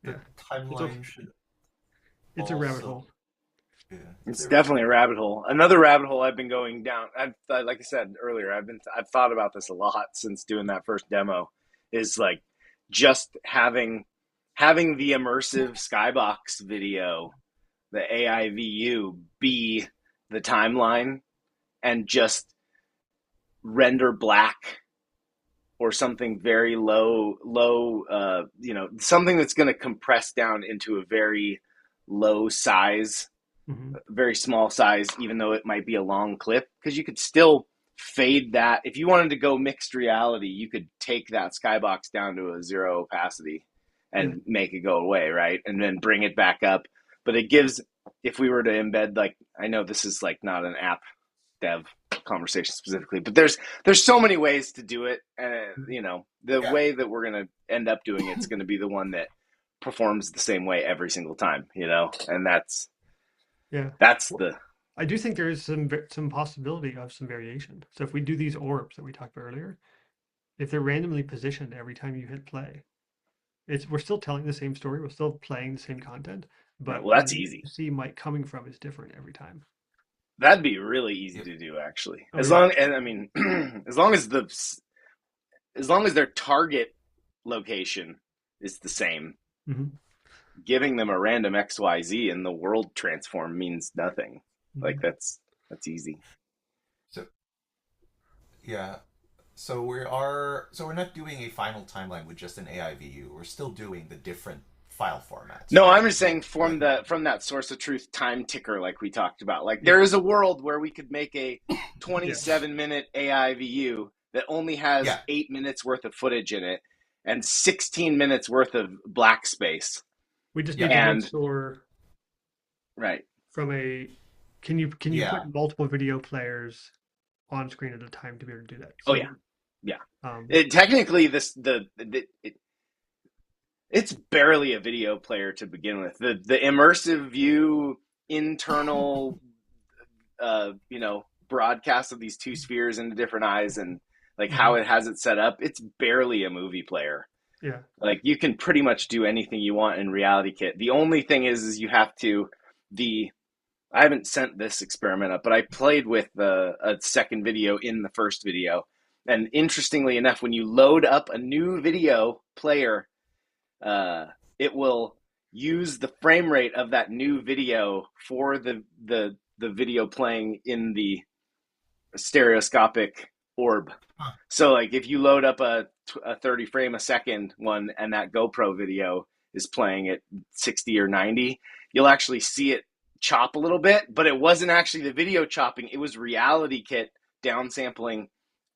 Yeah, timeline should it's a rabbit also, hole. yeah, It's definitely a rabbit hole. Another rabbit hole I've been going down. Like I said earlier, I've thought about this a lot since doing that first demo. Is like just having the immersive skybox video, the AIVU, be the timeline, and just render black or something very low, something that's going to compress down into a very low size, very small size, even though it might be a long clip, because you could still fade that. If you wanted to go mixed reality, you could take that skybox down to a 0 opacity and make it go away, right? And then bring it back up. But it gives, if we were to embed, like, I know this is like not an app dev conversation specifically, but there's so many ways to do it. And, the way that we're going to end up doing it's going to be the one that performs the same way every single time, and that's the. I do think there is some possibility of some variation. So if we do these orbs that we talked about earlier, if they're randomly positioned every time you hit play, we're still telling the same story, we're still playing the same content, but well, that's easy. See Mike coming from is different every time. That'd be really easy to do, actually. As long as their target location is the same, giving them a random XYZ in the world transform means nothing. Like that's easy. So yeah. So we're not doing a final timeline with just an AIVU. We're still doing the different file formats. No, I'm just saying from that source of truth time ticker, like we talked about. Like there is a world where we could make a 27-minute AIVU that only has 8 minutes worth of footage in it and 16 minutes worth of black space. We just need to make sure, right? From a, can you put multiple video players on screen at a time to be able to do that? So, technically, it's barely a video player to begin with. The immersive view internal, broadcast of these two spheres into different eyes and like how it has it set up. It's barely a movie player. Yeah. Like you can pretty much do anything you want in RealityKit. The only thing is you have to I haven't sent this experiment up, but I played with a second video in the first video. And interestingly enough, when you load up a new video player, it will use the frame rate of that new video for the video playing in the stereoscopic orb. So like if you load up a 30 frame a second one and that GoPro video is playing at 60 or 90, you'll actually see it chop a little bit, but it wasn't actually the video chopping. It was RealityKit downsampling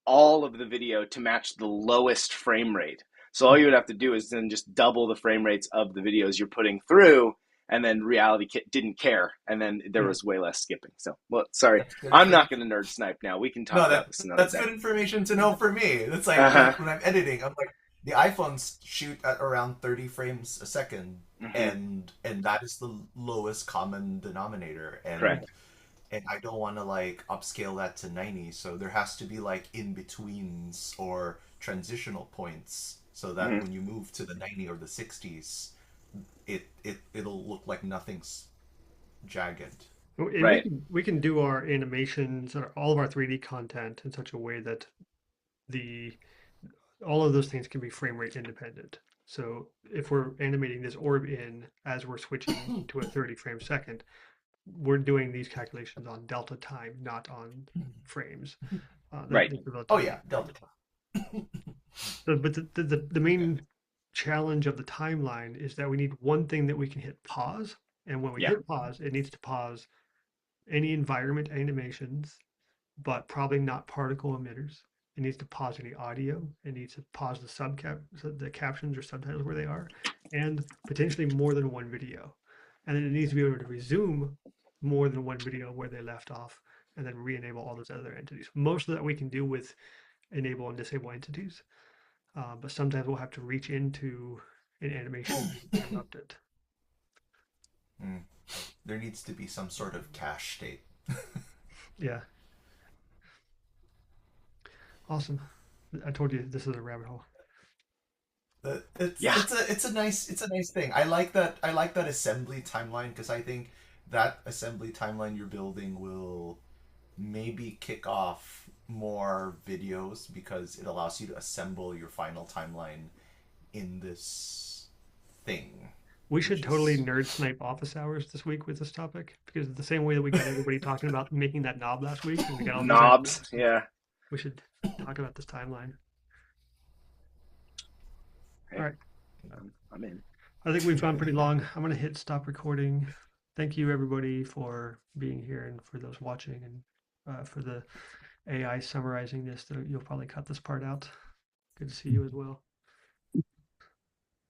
all of the video to match the lowest frame rate. So all you would have to do is then just double the frame rates of the videos you're putting through, and then RealityKit didn't care, and then there was way less skipping. So, well, sorry, I'm not going to nerd snipe now. We can talk about this another day. That's good information to know for me. It's like when I'm editing, I'm like, the iPhones shoot at around 30 frames a second, and that is the lowest common denominator. And correct. and I don't want to like upscale that to 90. So there has to be like in betweens or transitional points so that Mhm. when you move to the 90 or the 60s, it'll look like nothing's jagged. And we Right. can we can do our animations or all of our 3D content in such a way that the all of those things can be frame rate independent. So if we're animating this orb in as we're switching to a 30 frame second, we're doing these calculations on delta time, not on frames. Right. That's about Oh time. yeah, delta time. But the main challenge of the timeline is that we need one thing that we can hit pause. And when we Yeah. hit pause, it needs to pause any environment animations, but probably not particle emitters. It needs to pause any audio. It needs to pause the captions or subtitles where they are, and potentially more than one video. And then it needs to be able to resume more than one video where they left off, and then re-enable all those other entities. Most of that we can do with enable and disable entities, but sometimes we'll have to reach into an animation and interrupt it. Mm. There needs to be some sort of cache state. Yeah. Awesome. I told you this is a rabbit hole. Yeah. It's a nice thing. I like that assembly timeline because I think that assembly timeline you're building will maybe kick off more videos because it allows you to assemble your final timeline in this thing. We should Which totally is nerd snipe office hours this week with this topic because the same way that we got everybody talking about making that knob last week and we got all these Knobs. ideas, Yeah. we should talk about this timeline. Hey, All right. I'm in. I think we've gone pretty long. I'm going to hit stop recording. Thank you, everybody, for being here and for those watching and for the AI summarizing this. You'll probably cut this part out. Good to see you as well.